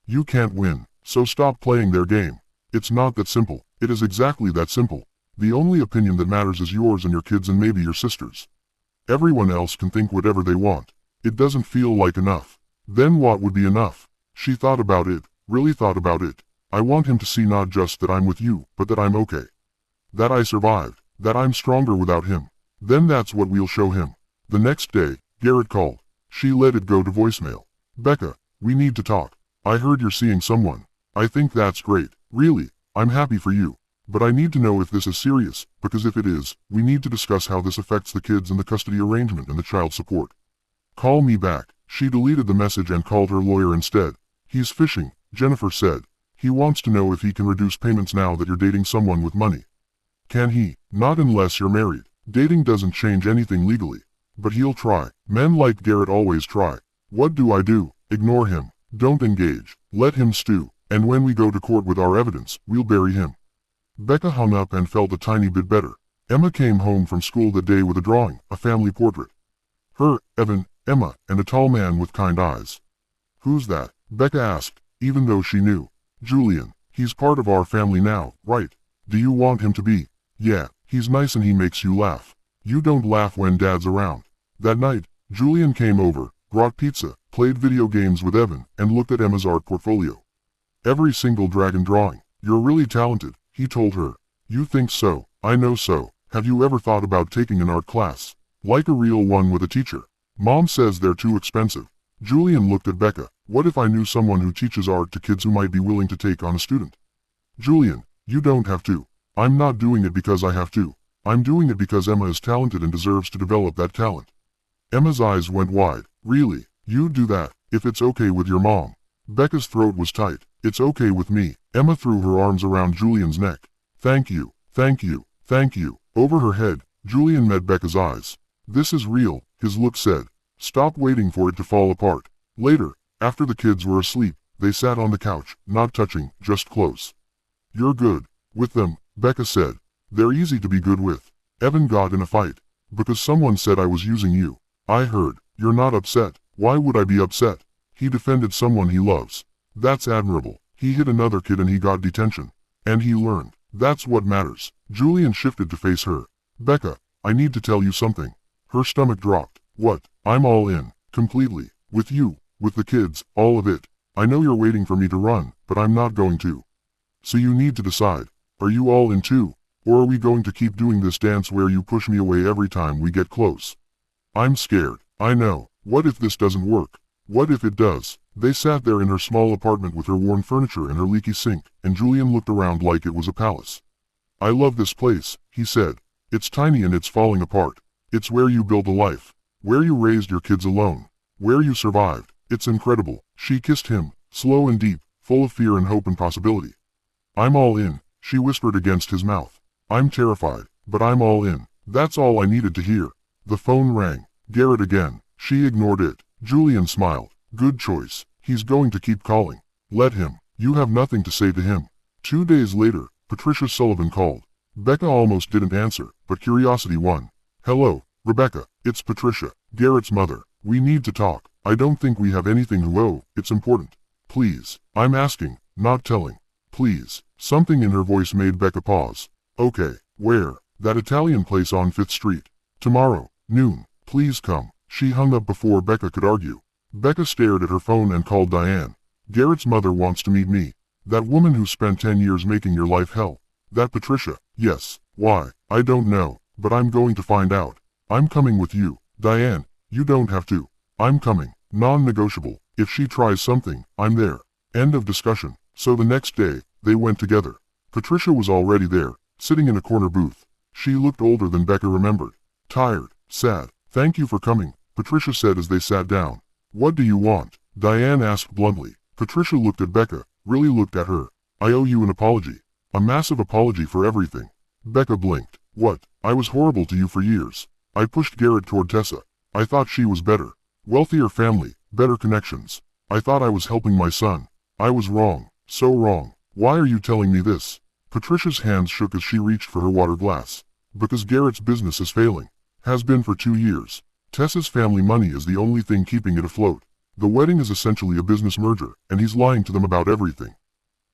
You can't win, so stop playing their game. It's not that simple. It is exactly that simple. The only opinion that matters is yours and your kids and maybe your sister's. Everyone else can think whatever they want. It doesn't feel like enough. Then what would be enough? She thought about it, really thought about it. I want him to see not just that I'm with you, but that I'm okay. That I survived, that I'm stronger without him. Then that's what we'll show him. The next day, Garrett called. She let it go to voicemail. Becca, we need to talk. I heard you're seeing someone. I think that's great. Really, I'm happy for you. But I need to know if this is serious, because if it is, we need to discuss how this affects the kids and the custody arrangement and the child support. Call me back. She deleted the message and called her lawyer instead. He's fishing, Jennifer said. He wants to know if he can reduce payments now that you're dating someone with money. Can he? Not unless you're married. Dating doesn't change anything legally. But he'll try. Men like Garrett always try. What do I do? Ignore him. Don't engage. Let him stew. And when we go to court with our evidence, we'll bury him. Becca hung up and felt a tiny bit better. Emma came home from school that day with a drawing, a family portrait. Her, Evan, Emma, and a tall man with kind eyes. Who's that? Becca asked, even though she knew. Julian. He's part of our family now, right? Do you want him to be? Yeah, he's nice and he makes you laugh. You don't laugh when Dad's around. That night, Julian came over, brought pizza, played video games with Evan, and looked at Emma's art portfolio. Every single dragon drawing. You're really talented, he told her. You think so? I know so. Have you ever thought about taking an art class? Like a real one with a teacher? Mom says they're too expensive. Julian looked at Becca. What if I knew someone who teaches art to kids who might be willing to take on a student? Julian, you don't have to. I'm not doing it because I have to. I'm doing it because Emma is talented and deserves to develop that talent. Emma's eyes went wide. Really? You do that, if it's okay with your mom. Becca's throat was tight. It's okay with me. Emma threw her arms around Julian's neck. Thank you, thank you, thank you. Over her head, Julian met Becca's eyes. This is real, his look said. Stop waiting for it to fall apart. Later, after the kids were asleep, they sat on the couch, not touching, just close. You're good with them, Becca said. They're easy to be good with. Evan got in a fight. Because someone said I was using you. I heard. You're not upset. Why would I be upset? He defended someone he loves. That's admirable. He hit another kid and he got detention. And he learned. That's what matters. Julian shifted to face her. Becca, I need to tell you something. Her stomach dropped. What? I'm all in. Completely. With you. With the kids. All of it. I know you're waiting for me to run, but I'm not going to. So you need to decide. Are you all in too? Or are we going to keep doing this dance where you push me away every time we get close? I'm scared. I know. What if this doesn't work? What if it does? They sat there in her small apartment with her worn furniture and her leaky sink, and Julian looked around like it was a palace. I love this place, he said. It's tiny and it's falling apart. It's where you build a life. Where you raised your kids alone. Where you survived. It's incredible. She kissed him, slow and deep, full of fear and hope and possibility. I'm all in, she whispered against his mouth. I'm terrified, but I'm all in. That's all I needed to hear. The phone rang. Garrett again. She ignored it. Julian smiled. Good choice. He's going to keep calling. Let him. You have nothing to say to him. 2 days later, Patricia Sullivan called. Becca almost didn't answer, but curiosity won. Hello, Rebecca, it's Patricia, Garrett's mother. We need to talk. I don't think we have anything to owe. It's important. Please. I'm asking, not telling. Please. Something in her voice made Becca pause. Okay, where? That Italian place on 5th Street. Tomorrow, noon. Please come. She hung up before Becca could argue. Becca stared at her phone and called Diane. Garrett's mother wants to meet me. That woman who spent 10 years making your life hell. That Patricia. Yes. Why? I don't know, but I'm going to find out. I'm coming with you. Diane, you don't have to. I'm coming. Non-negotiable. If she tries something, I'm there. End of discussion. So the next day, they went together. Patricia was already there, sitting in a corner booth. She looked older than Becca remembered. Tired, sad. Thank you for coming, Patricia said as they sat down. What do you want? Diane asked bluntly. Patricia looked at Becca, really looked at her. I owe you an apology. A massive apology for everything. Becca blinked. What? I was horrible to you for years. I pushed Garrett toward Tessa. I thought she was better. Wealthier family, better connections. I thought I was helping my son. I was wrong. So wrong. Why are you telling me this? Patricia's hands shook as she reached for her water glass. Because Garrett's business is failing. Has been for 2 years. Tessa's family money is the only thing keeping it afloat. The wedding is essentially a business merger, and he's lying to them about everything.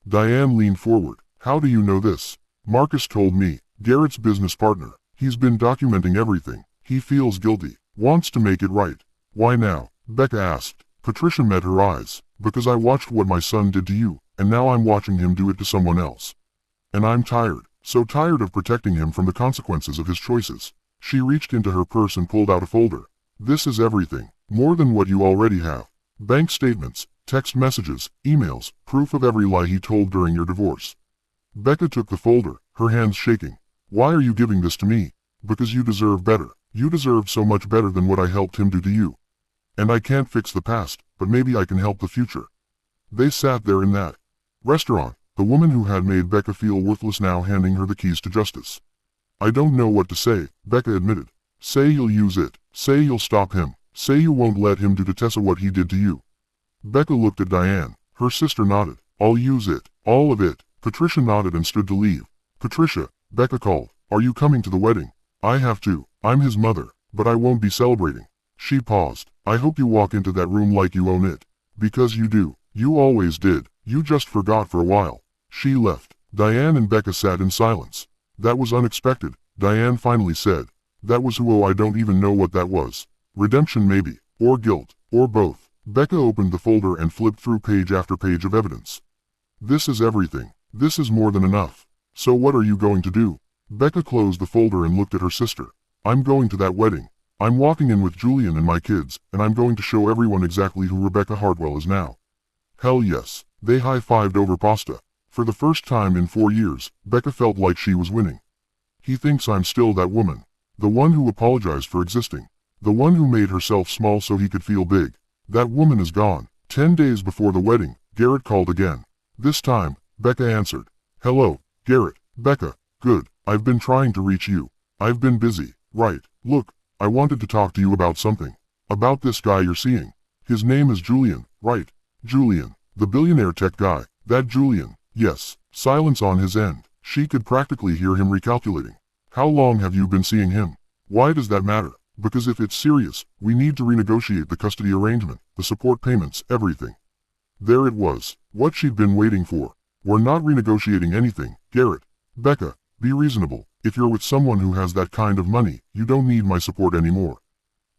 Diane leaned forward. How do you know this? Marcus told me. Garrett's business partner. He's been documenting everything. He feels guilty. Wants to make it right. Why now? Becca asked. Patricia met her eyes. Because I watched what my son did to you, and now I'm watching him do it to someone else. And I'm tired. So tired of protecting him from the consequences of his choices. She reached into her purse and pulled out a folder. This is everything. More than what you already have. Bank statements, text messages, emails, proof of every lie he told during your divorce. Becca took the folder, her hands shaking. Why are you giving this to me? Because you deserve better. You deserve so much better than what I helped him do to you. And I can't fix the past, but maybe I can help the future. They sat there in that restaurant, the woman who had made Becca feel worthless now handing her the keys to justice. I don't know what to say, Becca admitted. Say you'll use it. Say you'll stop him. Say you won't let him do to Tessa what he did to you. Becca looked at Diane. Her sister nodded. I'll use it. All of it. Patricia nodded and stood to leave. Patricia, Becca called. Are you coming to the wedding? I have to. I'm his mother, but I won't be celebrating. She paused. I hope you walk into that room like you own it. Because you do. You always did. You just forgot for a while. She left. Diane and Becca sat in silence. That was unexpected, Diane finally said. That was who. Oh, I don't even know what that was. Redemption maybe, or guilt, or both. Becca opened the folder and flipped through page after page of evidence. This is everything. This is more than enough. So what are you going to do? Becca closed the folder and looked at her sister. I'm going to that wedding. I'm walking in with Julian and my kids, and I'm going to show everyone exactly who Rebecca Hartwell is now. Hell yes. They high-fived over pasta. For the first time in 4 years, Becca felt like she was winning. He thinks I'm still that woman. The one who apologized for existing. The one who made herself small so he could feel big. That woman is gone. 10 days before the wedding, Garrett called again. This time, Becca answered. Hello, Garrett. Becca, good. I've been trying to reach you. I've been busy. Right. Look, I wanted to talk to you about something. About this guy you're seeing. His name is Julian, right? Julian, the billionaire tech guy. That Julian. Yes. Silence on his end. She could practically hear him recalculating. How long have you been seeing him? Why does that matter? Because if it's serious, we need to renegotiate the custody arrangement, the support payments, everything. There it was. What she'd been waiting for. We're not renegotiating anything, Garrett. Becca, be reasonable. If you're with someone who has that kind of money, you don't need my support anymore.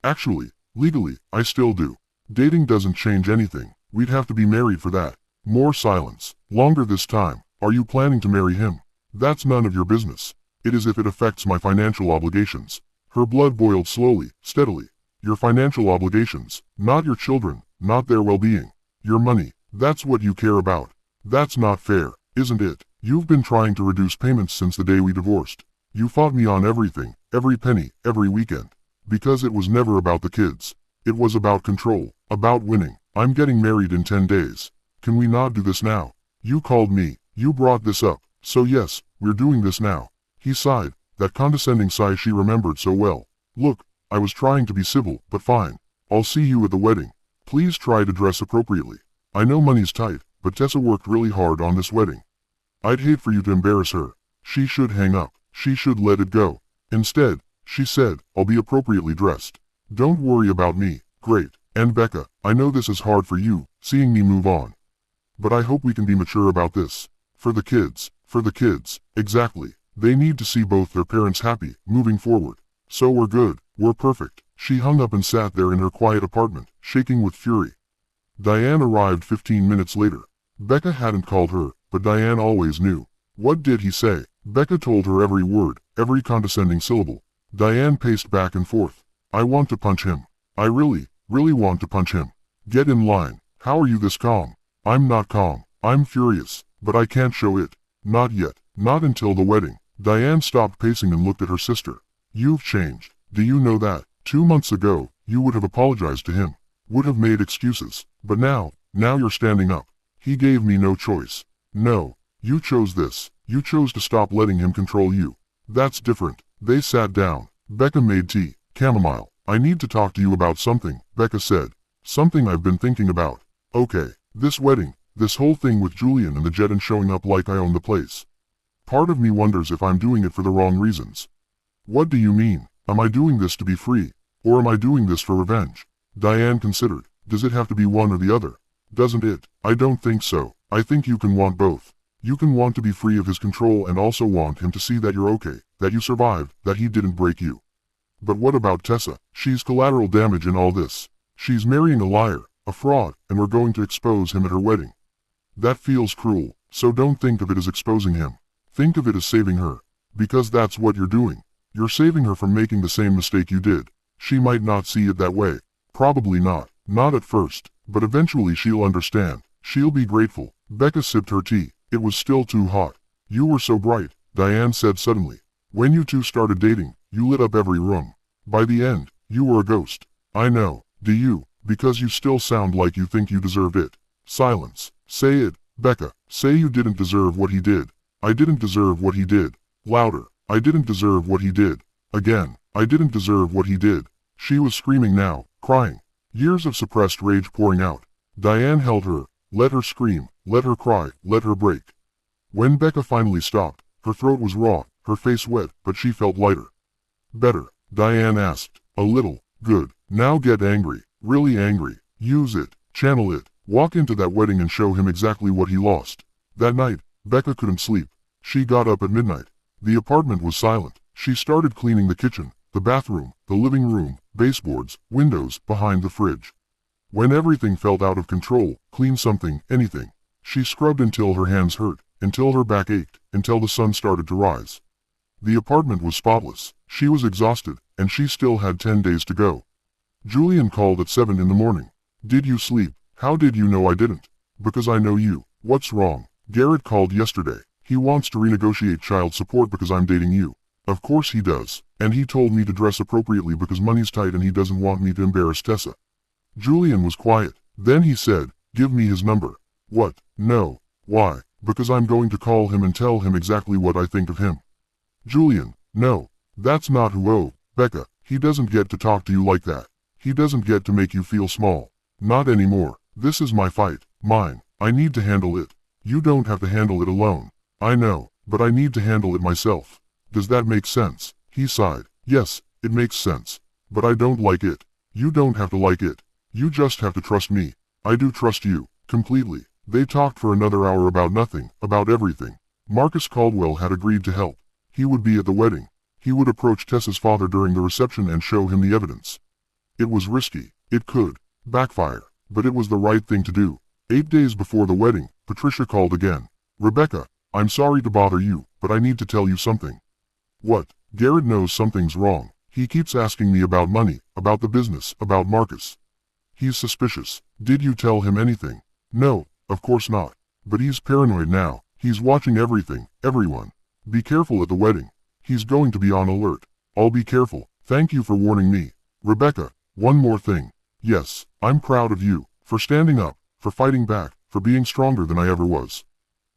Actually, legally, I still do. Dating doesn't change anything. We'd have to be married for that. More silence. Longer this time. Are you planning to marry him? That's none of your business. It is if it affects my financial obligations. Her blood boiled slowly, steadily. Your financial obligations, not your children, not their well-being. Your money, that's what you care about. That's not fair, isn't it? You've been trying to reduce payments since the day we divorced. You fought me on everything, every penny, every weekend. Because it was never about the kids. It was about control, about winning. I'm getting married in 10 days. Can we not do this now? You called me, you brought this up, so yes, we're doing this now. He sighed, that condescending sigh she remembered so well. Look, I was trying to be civil, but fine. I'll see you at the wedding. Please try to dress appropriately. I know money's tight, but Tessa worked really hard on this wedding. I'd hate for you to embarrass her. She should hang up. She should let it go. Instead, She said, I'll be appropriately dressed. Don't worry about me. Great. And Becca, I know this is hard for you, seeing me move on. But I hope we can be mature about this. For the kids. For the kids. Exactly. They need to see both their parents happy, moving forward. So we're good. We're perfect. She hung up and sat there in her quiet apartment, shaking with fury. Diane arrived 15 minutes later. Becca hadn't called her, but Diane always knew. What did he say? Becca told her every word, every condescending syllable. Diane paced back and forth. I want to punch him. I really want to punch him. Get in line. How are you this calm? I'm not calm. I'm furious, but I can't show it. Not yet. Not until the wedding. Diane stopped pacing and looked at her sister. You've changed. Do you know that? 2 months ago, you would have apologized to him. Would have made excuses. But now you're standing up. He gave me no choice. No. You chose this. You chose to stop letting him control you. That's different. They sat down. Becca made tea. Chamomile. I need to talk to you about something, Becca said. Something I've been thinking about. Okay. This wedding. This whole thing with Julian and the jet and showing up like I own the place. Part of me wonders if I'm doing it for the wrong reasons. What do you mean? Am I doing this to be free? Or am I doing this for revenge? Diane considered. Does it have to be one or the other? Doesn't it? I don't think so. I think you can want both. You can want to be free of his control and also want him to see that you're okay, that you survived, that he didn't break you. But what about Tessa? She's collateral damage in all this. She's marrying a liar, a fraud, and we're going to expose him at her wedding. That feels cruel, so don't think of it as exposing him. Think of it as saving her. Because that's what you're doing. You're saving her from making the same mistake you did. She might not see it that way. Probably not. Not at first. But eventually she'll understand. She'll be grateful. Becca sipped her tea. It was still too hot. You were so bright, Diane said suddenly. When you two started dating, you lit up every room. By the end, you were a ghost. I know. Do you? Because you still sound like you think you deserved it. Silence. Say it, Becca. Say you didn't deserve what he did. I didn't deserve what he did. Louder. I didn't deserve what he did. Again. I didn't deserve what he did. She was screaming now, crying. Years of suppressed rage pouring out. Diane held her. Let her scream. Let her cry. Let her break. When Becca finally stopped, her throat was raw, her face wet, but she felt lighter. Better, Diane asked. A little. Good. Now get angry. Really angry. Use it. Channel it. Walk into that wedding and show him exactly what he lost. That night, Becca couldn't sleep. She got up at midnight. The apartment was silent. She started cleaning the kitchen, the bathroom, the living room, baseboards, windows, behind the fridge. When everything felt out of control, clean something, anything. She scrubbed until her hands hurt, until her back ached, until the sun started to rise. The apartment was spotless. She was exhausted, and she still had 10 days to go. Julian called at 7 in the morning. Did you sleep? How did you know I didn't? Because I know you. What's wrong? Garrett called yesterday. He wants to renegotiate child support because I'm dating you. Of course he does. And he told me to dress appropriately because money's tight and he doesn't want me to embarrass Tessa. Julian was quiet. Then he said, give me his number. What? No. Why? Because I'm going to call him and tell him exactly what I think of him. Julian, no. That's not who. Oh, Becca, he doesn't get to talk to you like that. He doesn't get to make you feel small. Not anymore. This is my fight. Mine. I need to handle it. You don't have to handle it alone. I know, but I need to handle it myself. Does that make sense? He sighed. Yes, it makes sense. But I don't like it. You don't have to like it. You just have to trust me. I do trust you, completely. They talked for another hour about nothing, about everything. Marcus Caldwell had agreed to help. He would be at the wedding. He would approach Tessa's father during the reception and show him the evidence. It was risky. It could backfire. But it was the right thing to do. 8 days before the wedding, Patricia called again. Rebecca, I'm sorry to bother you, but I need to tell you something. What? Garrett knows something's wrong. He keeps asking me about money, about the business, about Marcus. He's suspicious. Did you tell him anything? No, of course not. But he's paranoid now. He's watching everything, everyone. Be careful at the wedding. He's going to be on alert. I'll be careful. Thank you for warning me. Rebecca, one more thing. Yes, I'm proud of you, for standing up, for fighting back, for being stronger than I ever was.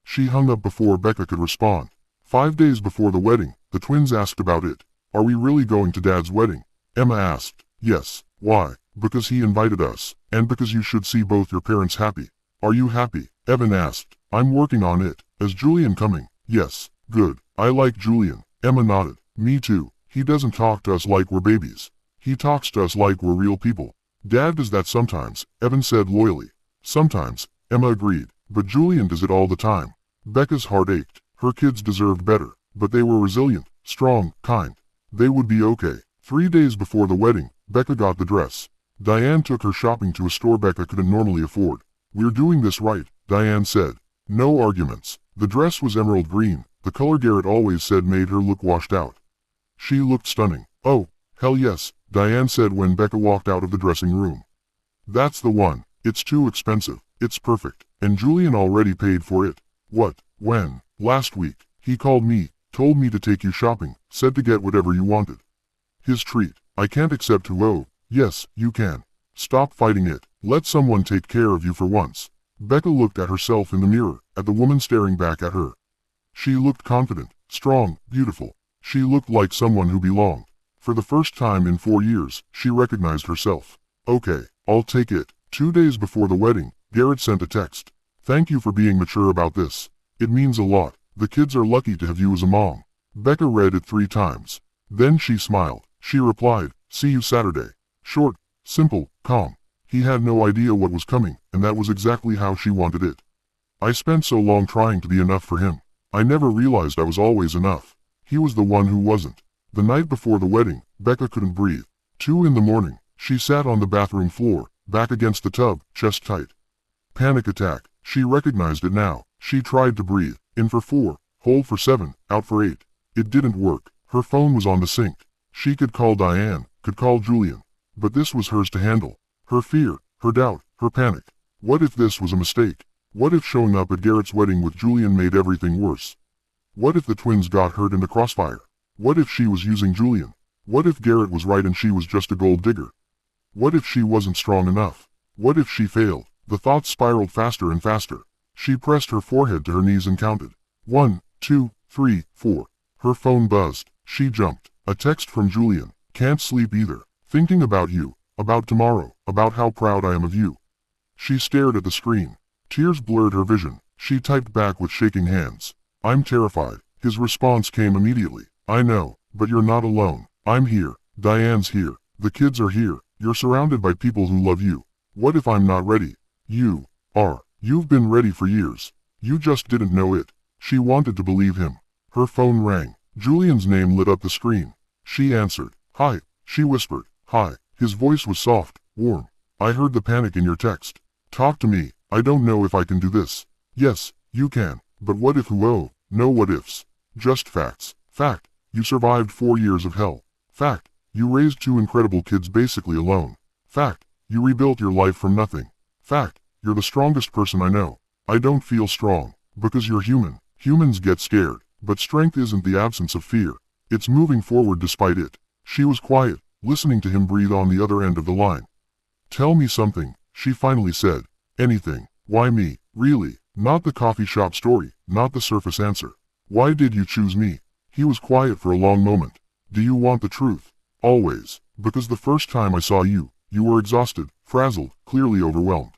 She hung up before Becca could respond. 5 days before the wedding, the twins asked about it. Are we really going to Dad's wedding? Emma asked. Yes. Why? Because he invited us, and because you should see both your parents happy. Are you happy? Evan asked. I'm working on it. Is Julian coming? Yes. Good. I like Julian. Emma nodded. Me too. He doesn't talk to us like we're babies. He talks to us like we're real people. Dad does that sometimes, Evan said loyally. Sometimes, Emma agreed, but Julian does it all the time. Becca's heart ached. Her kids deserved better, but they were resilient, strong, kind. They would be okay. 3 days before the wedding, Becca got the dress. Diane took her shopping to a store Becca couldn't normally afford. "We're doing this right," Diane said. No arguments. The dress was emerald green, the color Garrett always said made her look washed out. She looked stunning. "Oh, hell yes," Diane said when Becca walked out of the dressing room. "That's the one. It's too expensive. It's perfect. And Julian already paid for it." "What? When?" "Last week. He called me, told me to take you shopping, said to get whatever you wanted. His treat. I can't accept who oh, yes, you can. Stop fighting it. Let someone take care of you for once." Becca looked at herself in the mirror, at the woman staring back at her. She looked confident, strong, beautiful. She looked like someone who belonged. For the first time in 4 years, she recognized herself. "Okay, I'll take it." 2 days before the wedding, Garrett sent a text. "Thank you for being mature about this. It means a lot. The kids are lucky to have you as a mom." Becca read it 3 times. Then she smiled. She replied, "See you Saturday." Short, simple, calm. He had no idea what was coming, and that was exactly how she wanted it. "I spent so long trying to be enough for him. I never realized I was always enough. He was the one who wasn't." The night before the wedding, Becca couldn't breathe. 2 in the morning, she sat on the bathroom floor, back against the tub, chest tight. Panic attack. She recognized it now. She tried to breathe. In for 4, hold for 7, out for 8. It didn't work. Her phone was on the sink. She could call Diane, could call Julian. But this was hers to handle. Her fear, her doubt, her panic. What if this was a mistake? What if showing up at Garrett's wedding with Julian made everything worse? What if the twins got hurt in the crossfire? What if she was using Julian? What if Garrett was right and she was just a gold digger? What if she wasn't strong enough? What if she failed? The thoughts spiraled faster and faster. She pressed her forehead to her knees and counted. 1, 2, 3, 4. Her phone buzzed. She jumped. A text from Julian. "Can't sleep either. Thinking about you. About tomorrow. About how proud I am of you." She stared at the screen. Tears blurred her vision. She typed back with shaking hands. "I'm terrified." His response came immediately. "I know, but you're not alone. I'm here. Diane's here. The kids are here. You're surrounded by people who love you. What if I'm not ready?" "You are. You've been ready for years. You just didn't know it." She wanted to believe him. Her phone rang. Julian's name lit up the screen. She answered. "Hi," she whispered. "Hi." His voice was soft, warm. "I heard the panic in your text. Talk to me. I don't know if I can do this." "Yes, you can. But what if who oh, no what ifs. Just facts. Fact, you survived 4 years of hell. Fact, you raised 2 incredible kids basically alone. Fact, you rebuilt your life from nothing. Fact, you're the strongest person I know. I don't feel strong, because you're human. Humans get scared, but strength isn't the absence of fear. It's moving forward despite it." She was quiet, listening to him breathe on the other end of the line. "Tell me something," she finally said. "Anything. Why me? Really? Not the coffee shop story, not the surface answer. Why did you choose me?" He was quiet for a long moment. "Do you want the truth?" "Always. Because the first time I saw you, you were exhausted, frazzled, clearly overwhelmed.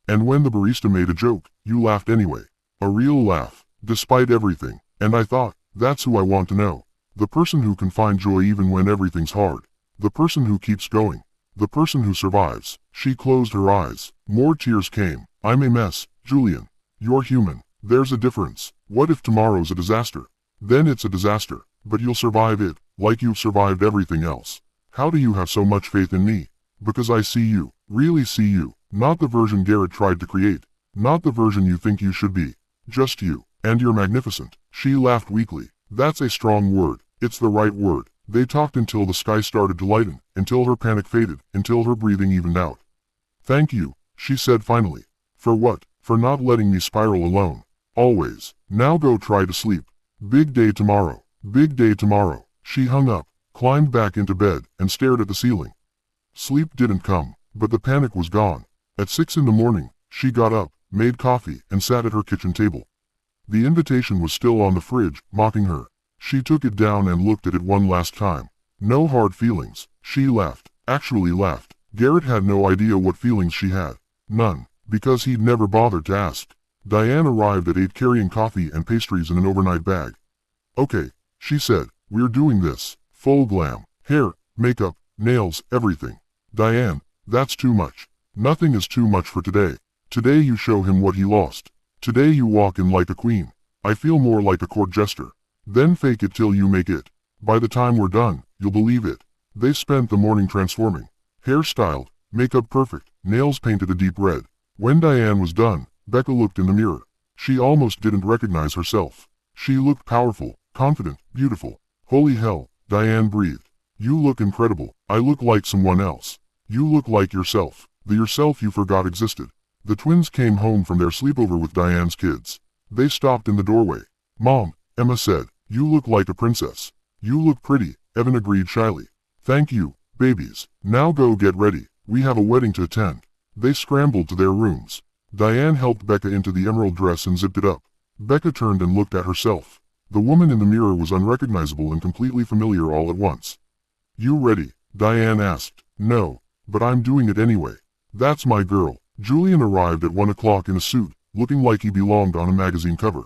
And when the barista made a joke, you laughed anyway. A real laugh, despite everything. And I thought, that's who I want to know. The person who can find joy even when everything's hard. The person who keeps going. The person who survives." She closed her eyes. More tears came. "I'm a mess, Julian. You're human. There's a difference. What if tomorrow's a disaster? Then it's a disaster, but you'll survive it, like you've survived everything else. How do you have so much faith in me? Because I see you, really see you. Not the version Garrett tried to create. Not the version you think you should be. Just you. And you're magnificent." She laughed weakly. "That's a strong word. It's the right word." They talked until the sky started to lighten, until her panic faded, until her breathing evened out. "Thank you," she said finally. "For what?" "For not letting me spiral alone. Always. Now go try to sleep. Big day tomorrow. Big day tomorrow." She hung up, climbed back into bed, and stared at the ceiling. Sleep didn't come, but the panic was gone. At 6 in the morning, she got up, made coffee, and sat at her kitchen table. The invitation was still on the fridge, mocking her. She took it down and looked at it one last time. No hard feelings. She laughed. Actually laughed. Garrett had no idea what feelings she had. None. Because he'd never bothered to ask. Diane arrived at 8 carrying coffee and pastries in an overnight bag. "Okay," she said. "We're doing this. Full glam. Hair, makeup, nails, everything. Diane, that's too much. Nothing is too much for today. Today you show him what he lost. Today you walk in like a queen. I feel more like a court jester. Then fake it till you make it. By the time we're done, you'll believe it. They spent the morning transforming. Hair styled, makeup perfect, nails painted a deep red. When Diane was done, Becca looked in the mirror. She almost didn't recognize herself. She looked powerful, confident, beautiful. Holy hell, Diane breathed. You look incredible. I look like someone else. You look like yourself, the yourself you forgot existed. The twins came home from their sleepover with Diane's kids. They stopped in the doorway. Mom, Emma said, you look like a princess. You look pretty, Evan agreed shyly. Thank you, babies. Now go get ready. We have a wedding to attend. They scrambled to their rooms. Diane helped Becca into the emerald dress and zipped it up. Becca turned and looked at herself. The woman in the mirror was unrecognizable and completely familiar all at once. You ready? Diane asked. No, but I'm doing it anyway. That's my girl. Julian arrived at 1 o'clock in a suit, looking like he belonged on a magazine cover.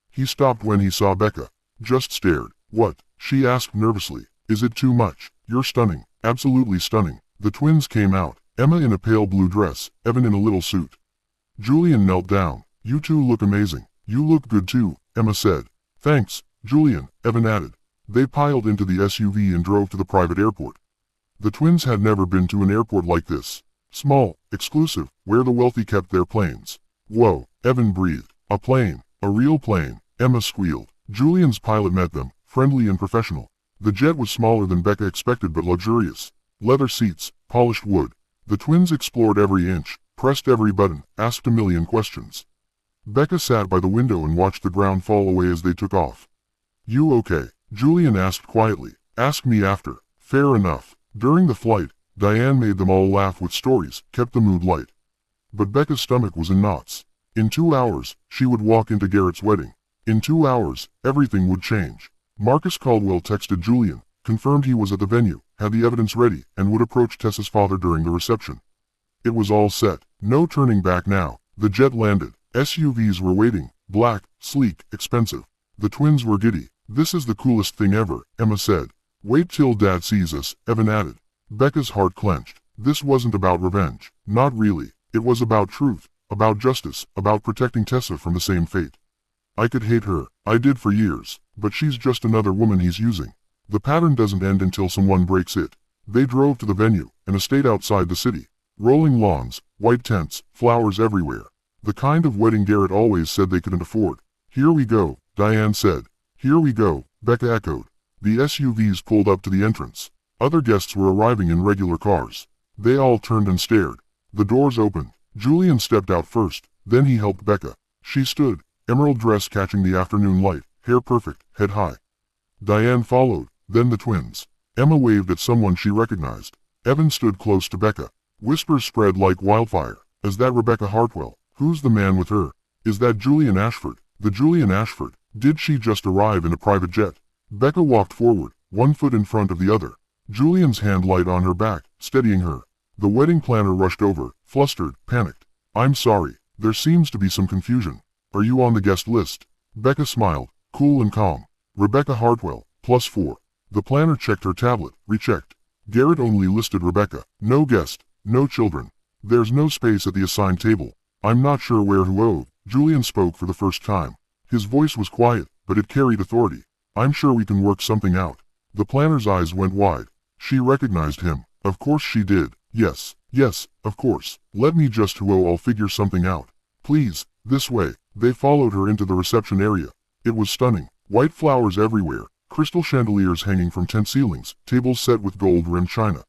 He stopped when he saw Becca. Just stared. What? She asked nervously. Is it too much? You're stunning. Absolutely stunning. The twins came out. Emma in a pale blue dress, Evan in a little suit. Julian knelt down. You two look amazing. You look good too, Emma said. Thanks, Julian, Evan added. They piled into the SUV and drove to the private airport. The twins had never been to an airport like this. Small, exclusive, where the wealthy kept their planes. Whoa, Evan breathed. A plane, a real plane, Emma squealed. Julian's pilot met them, friendly and professional. The jet was smaller than Becca expected but luxurious. Leather seats, polished wood. The twins explored every inch, pressed every button, asked a million questions. Becca sat by the window and watched the ground fall away as they took off. You okay? Julian asked quietly. Ask me after. Fair enough. During the flight, Diane made them all laugh with stories, kept the mood light. But Becca's stomach was in knots. In 2 hours, she would walk into Garrett's wedding. In 2 hours, everything would change. Marcus Caldwell texted Julian, confirmed he was at the venue, had the evidence ready, and would approach Tessa's father during the reception. It was all set. No turning back now. The jet landed. SUVs were waiting, black, sleek, expensive. The twins were giddy. This is the coolest thing ever, Emma said. Wait till Dad sees us, Evan added. Becca's heart clenched. This wasn't about revenge. Not really. It was about truth, about justice, about protecting Tessa from the same fate. I could hate her. I did for years. But she's just another woman he's using. The pattern doesn't end until someone breaks it. They drove to the venue, an estate outside the city. Rolling lawns, white tents, flowers everywhere. The kind of wedding Garrett always said they couldn't afford. Here we go, Diane said. Here we go, Becca echoed. The SUVs pulled up to the entrance. Other guests were arriving in regular cars. They all turned and stared. The doors opened. Julian stepped out first, then he helped Becca. She stood, emerald dress catching the afternoon light, hair perfect, head high. Diane followed, then the twins. Emma waved at someone she recognized. Evan stood close to Becca. Whispers spread like wildfire. Is that Rebecca Hartwell? Who's the man with her? Is that Julian Ashford? The Julian Ashford? Did she just arrive in a private jet? Becca walked forward, one foot in front of the other. Julian's hand light on her back, steadying her. The wedding planner rushed over, flustered, panicked. I'm sorry, there seems to be some confusion. Are you on the guest list? Becca smiled, cool and calm. Rebecca Hartwell, +4. The planner checked her tablet, rechecked. Garrett only listed Rebecca. No guest, no children. There's no space at the assigned table. I'm not sure where who owed. Julian spoke for the first time. His voice was quiet, but it carried authority. I'm sure we can work something out. The planner's eyes went wide. She recognized him. Of course she did. Yes, of course. Let me just who I'll figure something out. Please, this way. They followed her into the reception area. It was stunning. White flowers everywhere, crystal chandeliers hanging from tent ceilings, tables set with gold-rimmed china.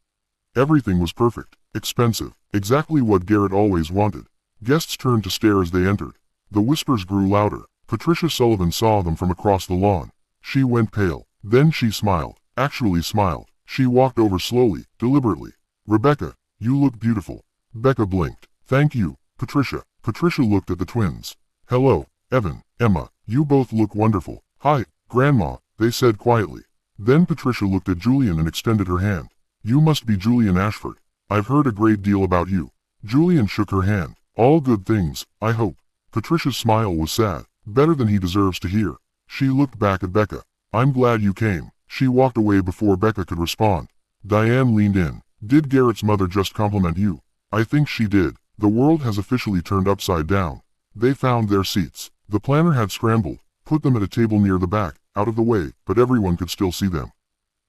Everything was perfect, expensive, exactly what Garrett always wanted. Guests turned to stare as they entered. The whispers grew louder. Patricia Sullivan saw them from across the lawn. She went pale. Then she smiled. Actually smiled. She walked over slowly, deliberately. Rebecca, you look beautiful. Becca blinked. Thank you, Patricia. Patricia looked at the twins. Hello, Evan, Emma, you both look wonderful. Hi, Grandma, they said quietly. Then Patricia looked at Julian and extended her hand. You must be Julian Ashford. I've heard a great deal about you. Julian shook her hand. All good things, I hope. Patricia's smile was sad. Better than he deserves to hear. She looked back at Becca. I'm glad you came. She walked away before Becca could respond. Diane leaned in. Did Garrett's mother just compliment you? I think she did. The world has officially turned upside down. They found their seats. The planner had scrambled, put them at a table near the back, out of the way, but everyone could still see them.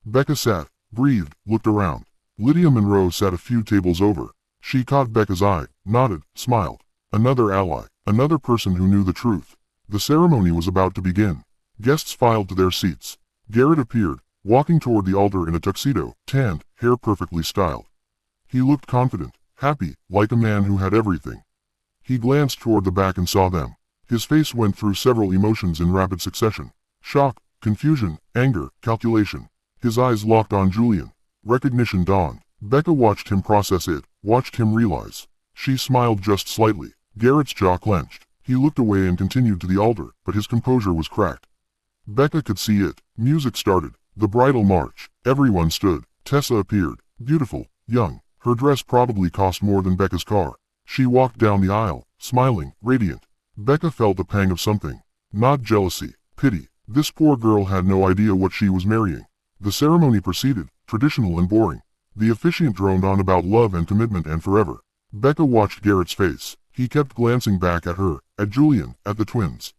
Becca sat, breathed, looked around. Lydia Monroe sat a few tables over. She caught Becca's eye, nodded, smiled. Another ally, another person who knew the truth. The ceremony was about to begin. Guests filed to their seats. Garrett appeared, walking toward the altar in a tuxedo, tanned, hair perfectly styled. He looked confident, happy, like a man who had everything. He glanced toward the back and saw them. His face went through several emotions in rapid succession. Shock, confusion, anger, calculation. His eyes locked on Julian. Recognition dawned. Becca watched him process it, watched him realize. She smiled just slightly. Garrett's jaw clenched. He looked away and continued to the altar, but his composure was cracked. Becca could see it. Music started. The bridal march. Everyone stood. Tessa appeared. Beautiful, young. Her dress probably cost more than Becca's car. She walked down the aisle, smiling, radiant. Becca felt a pang of something. Not jealousy, pity. This poor girl had no idea what she was marrying. The ceremony proceeded, traditional and boring. The officiant droned on about love and commitment and forever. Becca watched Garrett's face. He kept glancing back at her, at Julian, at the twins.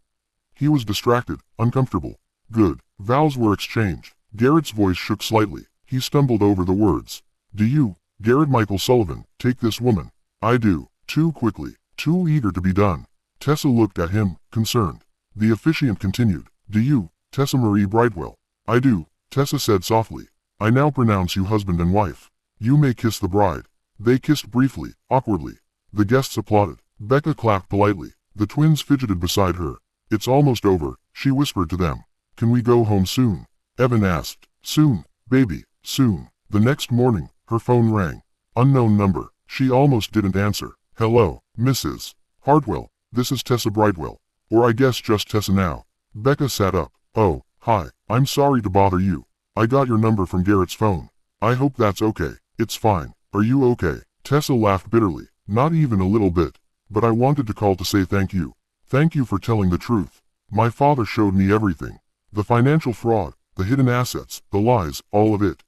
He was distracted, uncomfortable. Good. Vows were exchanged. Garrett's voice shook slightly. He stumbled over the words. Do you, Garrett Michael Sullivan, take this woman? I do. Too quickly. Too eager to be done. Tessa looked at him, concerned. The officiant continued. Do you, Tessa Marie Brightwell? I do, Tessa said softly. I now pronounce you husband and wife. You may kiss the bride. They kissed briefly, awkwardly. The guests applauded. Becca clapped politely. The twins fidgeted beside her. It's almost over, she whispered to them. Can we go home soon? Evan asked. Soon, baby, soon. The next morning, her phone rang. Unknown number. She almost didn't answer. Hello, Mrs. Hartwell. This is Tessa Brightwell. Or I guess just Tessa now. Becca sat up. Oh, hi. I'm sorry to bother you. I got your number from Garrett's phone. I hope that's okay. It's fine. Are you okay? Tessa laughed bitterly. Not even a little bit. But I wanted to call to say thank you. Thank you for telling the truth. My father showed me everything. The financial fraud, the hidden assets, the lies, all of it.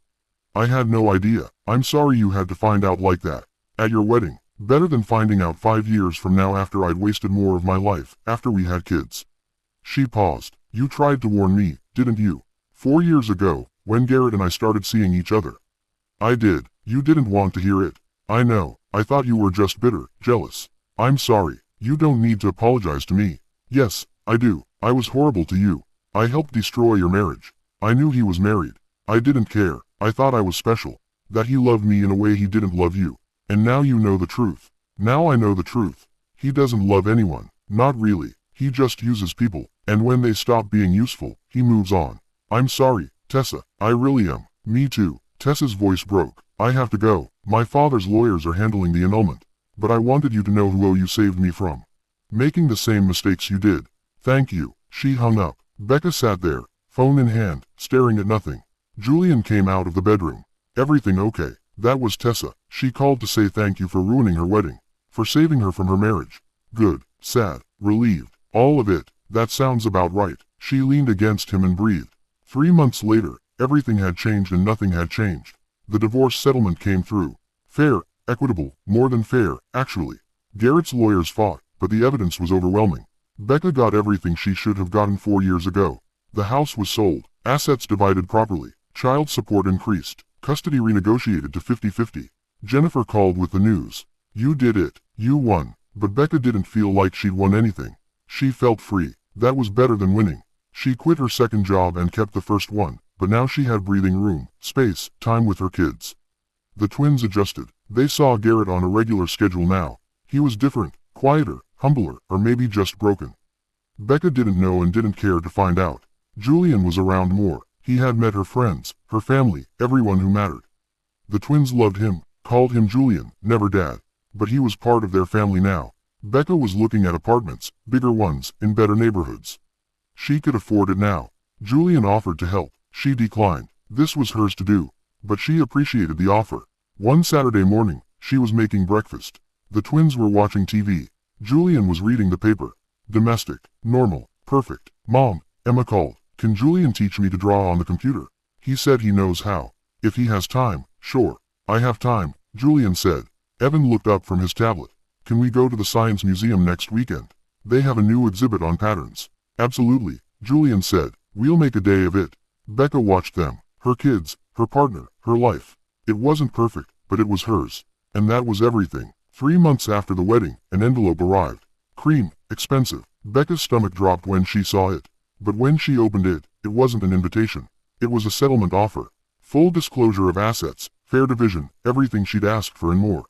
I had no idea. I'm sorry you had to find out like that. At your wedding. Better than finding out 5 years from now after I'd wasted more of my life, after we had kids. She paused. You tried to warn me, didn't you? 4 years ago, when Garrett and I started seeing each other. I did. You didn't want to hear it. I know. I thought you were just bitter, jealous. I'm sorry. You don't need to apologize to me. Yes, I do. I was horrible to you. I helped destroy your marriage. I knew he was married. I didn't care. I thought I was special. That he loved me in a way he didn't love you. And now you know the truth. Now I know the truth. He doesn't love anyone. Not really. He just uses people. And when they stop being useful, he moves on. I'm sorry, Tessa. I really am. Me too. Tessa's voice broke. I have to go. My father's lawyers are handling the annulment. But I wanted you to know who you saved me from making the same mistakes you did. Thank you. She hung up. Becca sat there, phone in hand, staring at nothing. Julian came out of the bedroom. Everything okay? That was Tessa. She called to say thank you for ruining her wedding. For saving her from her marriage. Good. Sad. Relieved. All of it. That sounds about right. She leaned against him and breathed. 3 months later, everything had changed and nothing had changed. The divorce settlement came through. Fair, equitable, more than fair, actually. Garrett's lawyers fought, but the evidence was overwhelming. Becca got everything she should have gotten 4 years ago. The house was sold, assets divided properly, child support increased, custody renegotiated to 50-50. Jennifer called with the news. You did it. You won. But Becca didn't feel like she'd won anything. She felt free. That was better than winning. She quit her second job and kept the first one, but now she had breathing room, space, time with her kids. The twins adjusted. They saw Garrett on a regular schedule now. He was different, quieter, humbler, or maybe just broken. Becca didn't know and didn't care to find out. Julian was around more. He had met her friends, her family, everyone who mattered. The twins loved him, called him Julian, never Dad. But he was part of their family now. Becca was looking at apartments, bigger ones, in better neighborhoods. She could afford it now. Julian offered to help. She declined. This was hers to do. But she appreciated the offer. One Saturday morning, she was making breakfast. The twins were watching TV. Julian was reading the paper. Domestic, normal, perfect. Mom, Emma called. Can Julian teach me to draw on the computer? He said he knows how. If he has time, sure. I have time, Julian said. Evan looked up from his tablet. Can we go to the Science Museum next weekend? They have a new exhibit on patterns. Absolutely, Julian said. We'll make a day of it. Becca watched them, her kids, her partner, her life. It wasn't perfect, but it was hers. And that was everything. 3 months after the wedding, an envelope arrived. Cream, expensive. Becca's stomach dropped when she saw it. But when she opened it, it wasn't an invitation. It was a settlement offer. Full disclosure of assets, fair division, everything she'd asked for and more.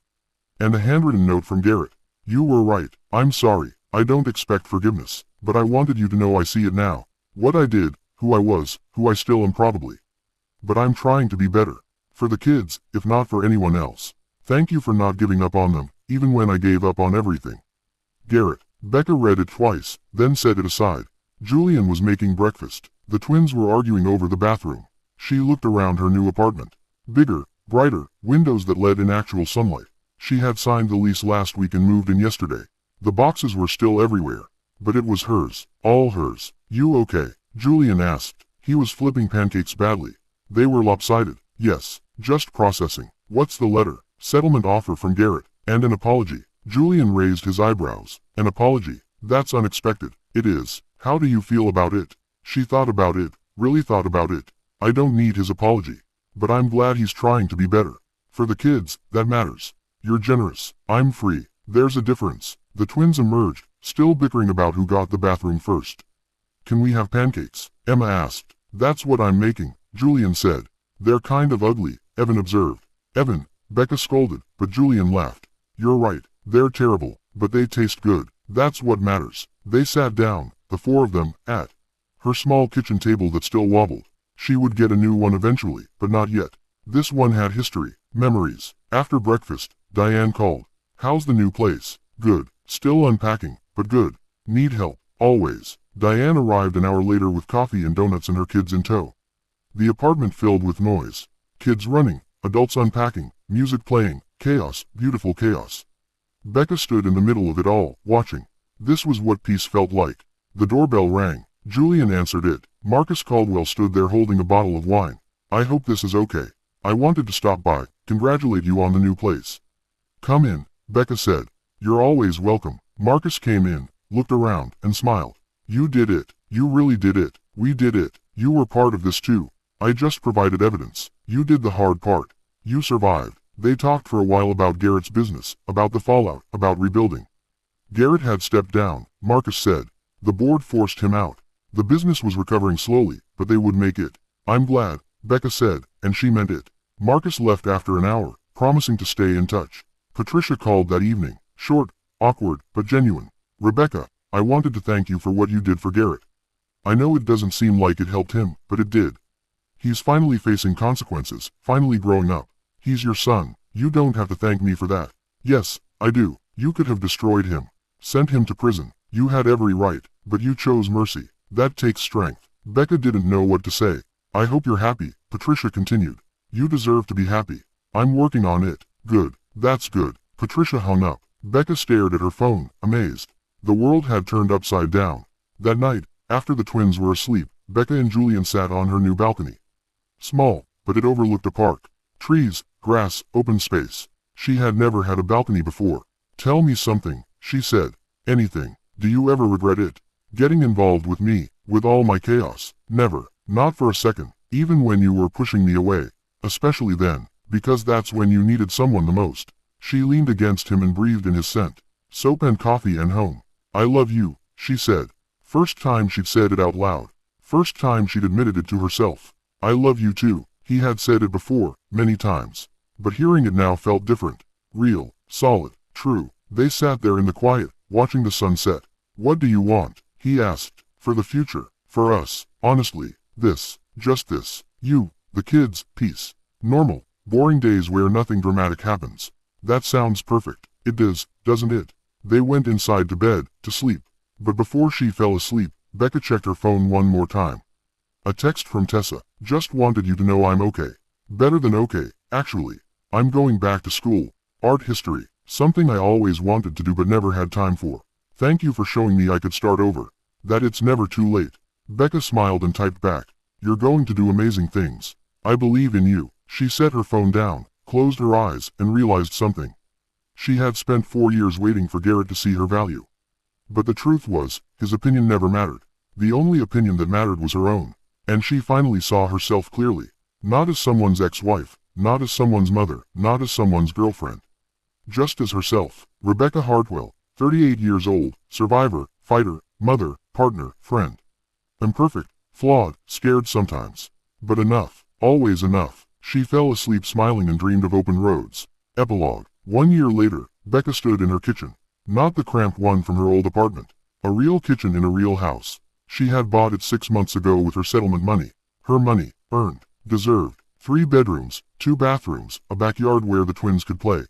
And a handwritten note from Garrett. You were right. I'm sorry. I don't expect forgiveness. But I wanted you to know I see it now. What I did, who I was, who I still am probably. But I'm trying to be better. For the kids, if not for anyone else. Thank you for not giving up on them, even when I gave up on everything. Garrett. Becca read it twice, then set it aside. Julian was making breakfast. The twins were arguing over the bathroom. She looked around her new apartment. Bigger, brighter, windows that let in actual sunlight. She had signed the lease last week and moved in yesterday. The boxes were still everywhere. But it was hers, all hers. You okay? Julian asked. He was flipping pancakes badly. They were lopsided. Yes, just processing. What's the letter? Settlement offer from Garrett, and an apology. Julian raised his eyebrows. An apology? That's unexpected. It is. How do you feel about it? She thought about it, really thought about it. I don't need his apology. But I'm glad he's trying to be better. For the kids, that matters. You're generous. I'm free. There's a difference. The twins emerged, still bickering about who got the bathroom first. Can we have pancakes? Emma asked. That's what I'm making, Julian said. They're kind of ugly, Evan observed. Evan, Becca scolded, but Julian laughed. You're right. They're terrible, but they taste good. That's what matters. They sat down, the four of them, at her small kitchen table that still wobbled. She would get a new one eventually, but not yet. This one had history, memories. After breakfast, Diane called. How's the new place? Good. Still unpacking, but good. Need help? Always. Diane arrived an hour later with coffee and donuts and her kids in tow. The apartment filled with noise. Kids running, adults unpacking, music playing, chaos, beautiful chaos. Becca stood in the middle of it all, watching. This was what peace felt like. The doorbell rang. Julian answered it. Marcus Caldwell stood there holding a bottle of wine. I hope this is okay. I wanted to stop by, congratulate you on the new place. Come in, Becca said. You're always welcome. Marcus came in, looked around, and smiled. You did it. You really did it. We did it. You were part of this too. I just provided evidence. You did the hard part. You survived. They talked for a while about Garrett's business, about the fallout, about rebuilding. Garrett had stepped down, Marcus said. The board forced him out. The business was recovering slowly, but they would make it. I'm glad, Becca said, and she meant it. Marcus left after an hour, promising to stay in touch. Patricia called that evening, short, awkward, but genuine. Rebecca, I wanted to thank you for what you did for Garrett. I know it doesn't seem like it helped him, but it did. He's finally facing consequences, finally growing up. He's your son. You don't have to thank me for that. Yes, I do. You could have destroyed him. Sent him to prison. You had every right, but you chose mercy. That takes strength. Becca didn't know what to say. I hope you're happy, Patricia continued. You deserve to be happy. I'm working on it. Good. That's good. Patricia hung up. Becca stared at her phone, amazed. The world had turned upside down. That night, after the twins were asleep, Becca and Julian sat on her new balcony. Small, but it overlooked a park. Trees, grass, open space. She had never had a balcony before. Tell me something, she said. Anything. Do you ever regret it? Getting involved with me, with all my chaos? Never. Not for a second, even when you were pushing me away. Especially then, because that's when you needed someone the most. She leaned against him and breathed in his scent. Soap and coffee and home. I love you, she said. First time she'd said it out loud. First time she'd admitted it to herself. I love you too. He had said it before, many times. But hearing it now felt different. Real, solid, true. They sat there in the quiet, watching the sun set. What do you want? He asked. For the future. For us. Honestly. This. Just this. You. The kids. Peace. Normal. Boring days where nothing dramatic happens. That sounds perfect. It does, doesn't it? They went inside to bed, to sleep. But before she fell asleep, Becca checked her phone one more time. A text from Tessa. Just wanted you to know I'm okay. Better than okay, actually. I'm going back to school. Art history. Something I always wanted to do but never had time for. Thank you for showing me I could start over. That it's never too late. Becca smiled and typed back. You're going to do amazing things. I believe in you. She set her phone down, closed her eyes, and realized something. She had spent 4 years waiting for Garrett to see her value. But the truth was, his opinion never mattered. The only opinion that mattered was her own. And she finally saw herself clearly. Not as someone's ex-wife, not as someone's mother, not as someone's girlfriend. Just as herself. Rebecca Hartwell, 38 years old, survivor, fighter, mother, partner, friend. Imperfect, flawed, scared sometimes. But enough, always enough. She fell asleep smiling and dreamed of open roads. Epilogue. 1 year later, Becca stood in her kitchen. Not the cramped one from her old apartment. A real kitchen in a real house. She had bought it 6 months ago with her settlement money. Her money, earned, deserved. 3 bedrooms, 2 bathrooms, a backyard where the twins could play.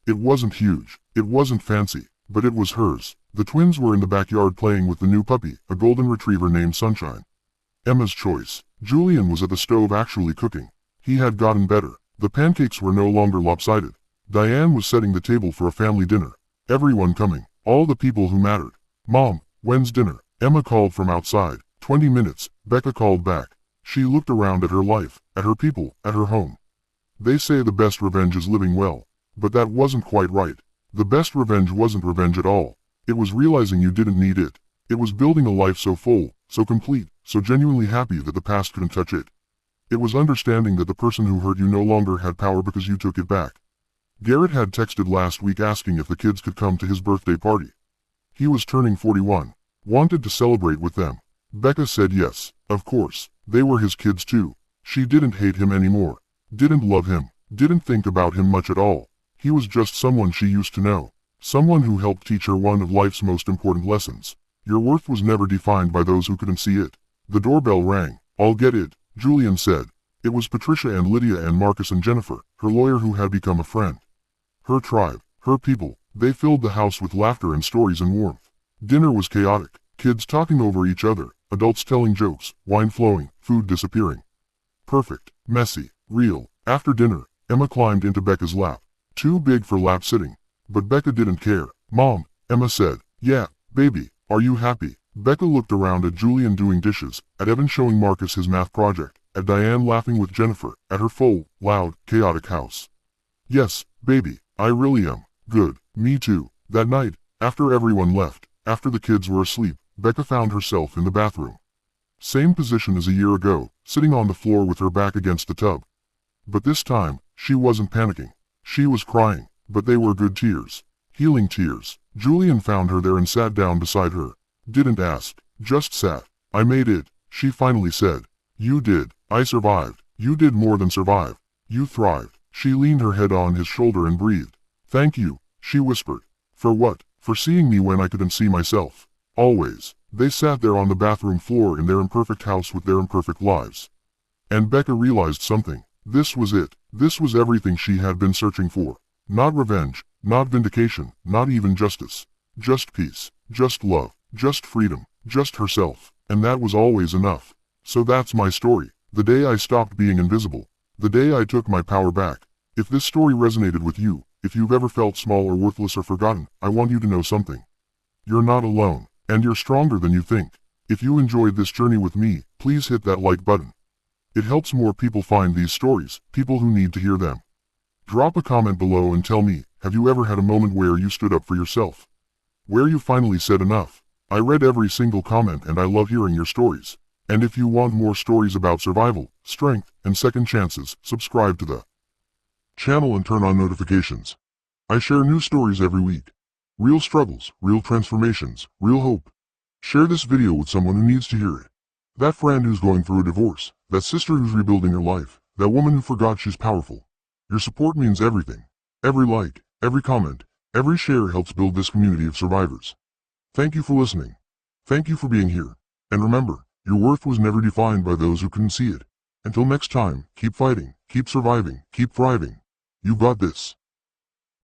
It wasn't huge, it wasn't fancy, but it was hers. The twins were in the backyard playing with the new puppy, a golden retriever named Sunshine. Emma's choice. Julian was at the stove actually cooking. He had gotten better. The pancakes were no longer lopsided. Diane was setting the table for a family dinner. Everyone coming, all the people who mattered. Mom, when's dinner? Emma called from outside. 20 minutes, Becca called back. She looked around at her life, at her people, at her home. They say the best revenge is living well. But that wasn't quite right. The best revenge wasn't revenge at all. It was realizing you didn't need it. It was building a life so full, so complete, so genuinely happy that the past couldn't touch it. It was understanding that the person who hurt you no longer had power because you took it back. Garrett had texted last week asking if the kids could come to his birthday party. He was turning 41. Wanted to celebrate with them. Becca said yes, of course. They were his kids too. She didn't hate him anymore. Didn't love him. Didn't think about him much at all. He was just someone she used to know. Someone who helped teach her one of life's most important lessons. Your worth was never defined by those who couldn't see it. The doorbell rang. I'll get it, Julian said. It was Patricia and Lydia and Marcus and Jennifer, her lawyer who had become a friend. Her tribe, her people, they filled the house with laughter and stories and warmth. Dinner was chaotic, kids talking over each other, adults telling jokes, wine flowing, food disappearing. Perfect, messy, real. After dinner, Emma climbed into Becca's lap. Too big for lap sitting. But Becca didn't care. Mom, Emma said. Yeah, baby, are you happy? Becca looked around at Julian doing dishes, at Evan showing Marcus his math project, at Diane laughing with Jennifer, at her full, loud, chaotic house. Yes, baby, I really am. Good, me too. That night, after everyone left, after the kids were asleep, Becca found herself in the bathroom. Same position as a year ago, sitting on the floor with her back against the tub. But this time, she wasn't panicking. She was crying, but they were good tears. Healing tears. Julian found her there and sat down beside her. Didn't ask, just sat. I made it, she finally said. You did. I survived. You did more than survive. You thrived. She leaned her head on his shoulder and breathed. Thank you, she whispered. For what? For seeing me when I couldn't see myself. Always. They sat there on the bathroom floor in their imperfect house with their imperfect lives. And Becca realized something. This was it. This was everything she had been searching for. Not revenge, not vindication, not even justice. Just peace, just love, just freedom, just herself. And that was always enough. So that's my story. The day I stopped being invisible. The day I took my power back. If this story resonated with you, if you've ever felt small or worthless or forgotten, I want you to know something. You're not alone, and you're stronger than you think. If you enjoyed this journey with me, please hit that like button. It helps more people find these stories, people who need to hear them. Drop a comment below and tell me, have you ever had a moment where you stood up for yourself? Where you finally said enough? I read every single comment and I love hearing your stories. And if you want more stories about survival, strength, and second chances, subscribe to the channel and turn on notifications. I share new stories every week. Real struggles, real transformations, real hope. Share this video with someone who needs to hear it. That friend who's going through a divorce, that sister who's rebuilding her life, that woman who forgot she's powerful. Your support means everything. Every like, every comment, every share helps build this community of survivors. Thank you for listening. Thank you for being here. And remember, your worth was never defined by those who couldn't see it. Until next time, keep fighting, keep surviving, keep thriving. You got this.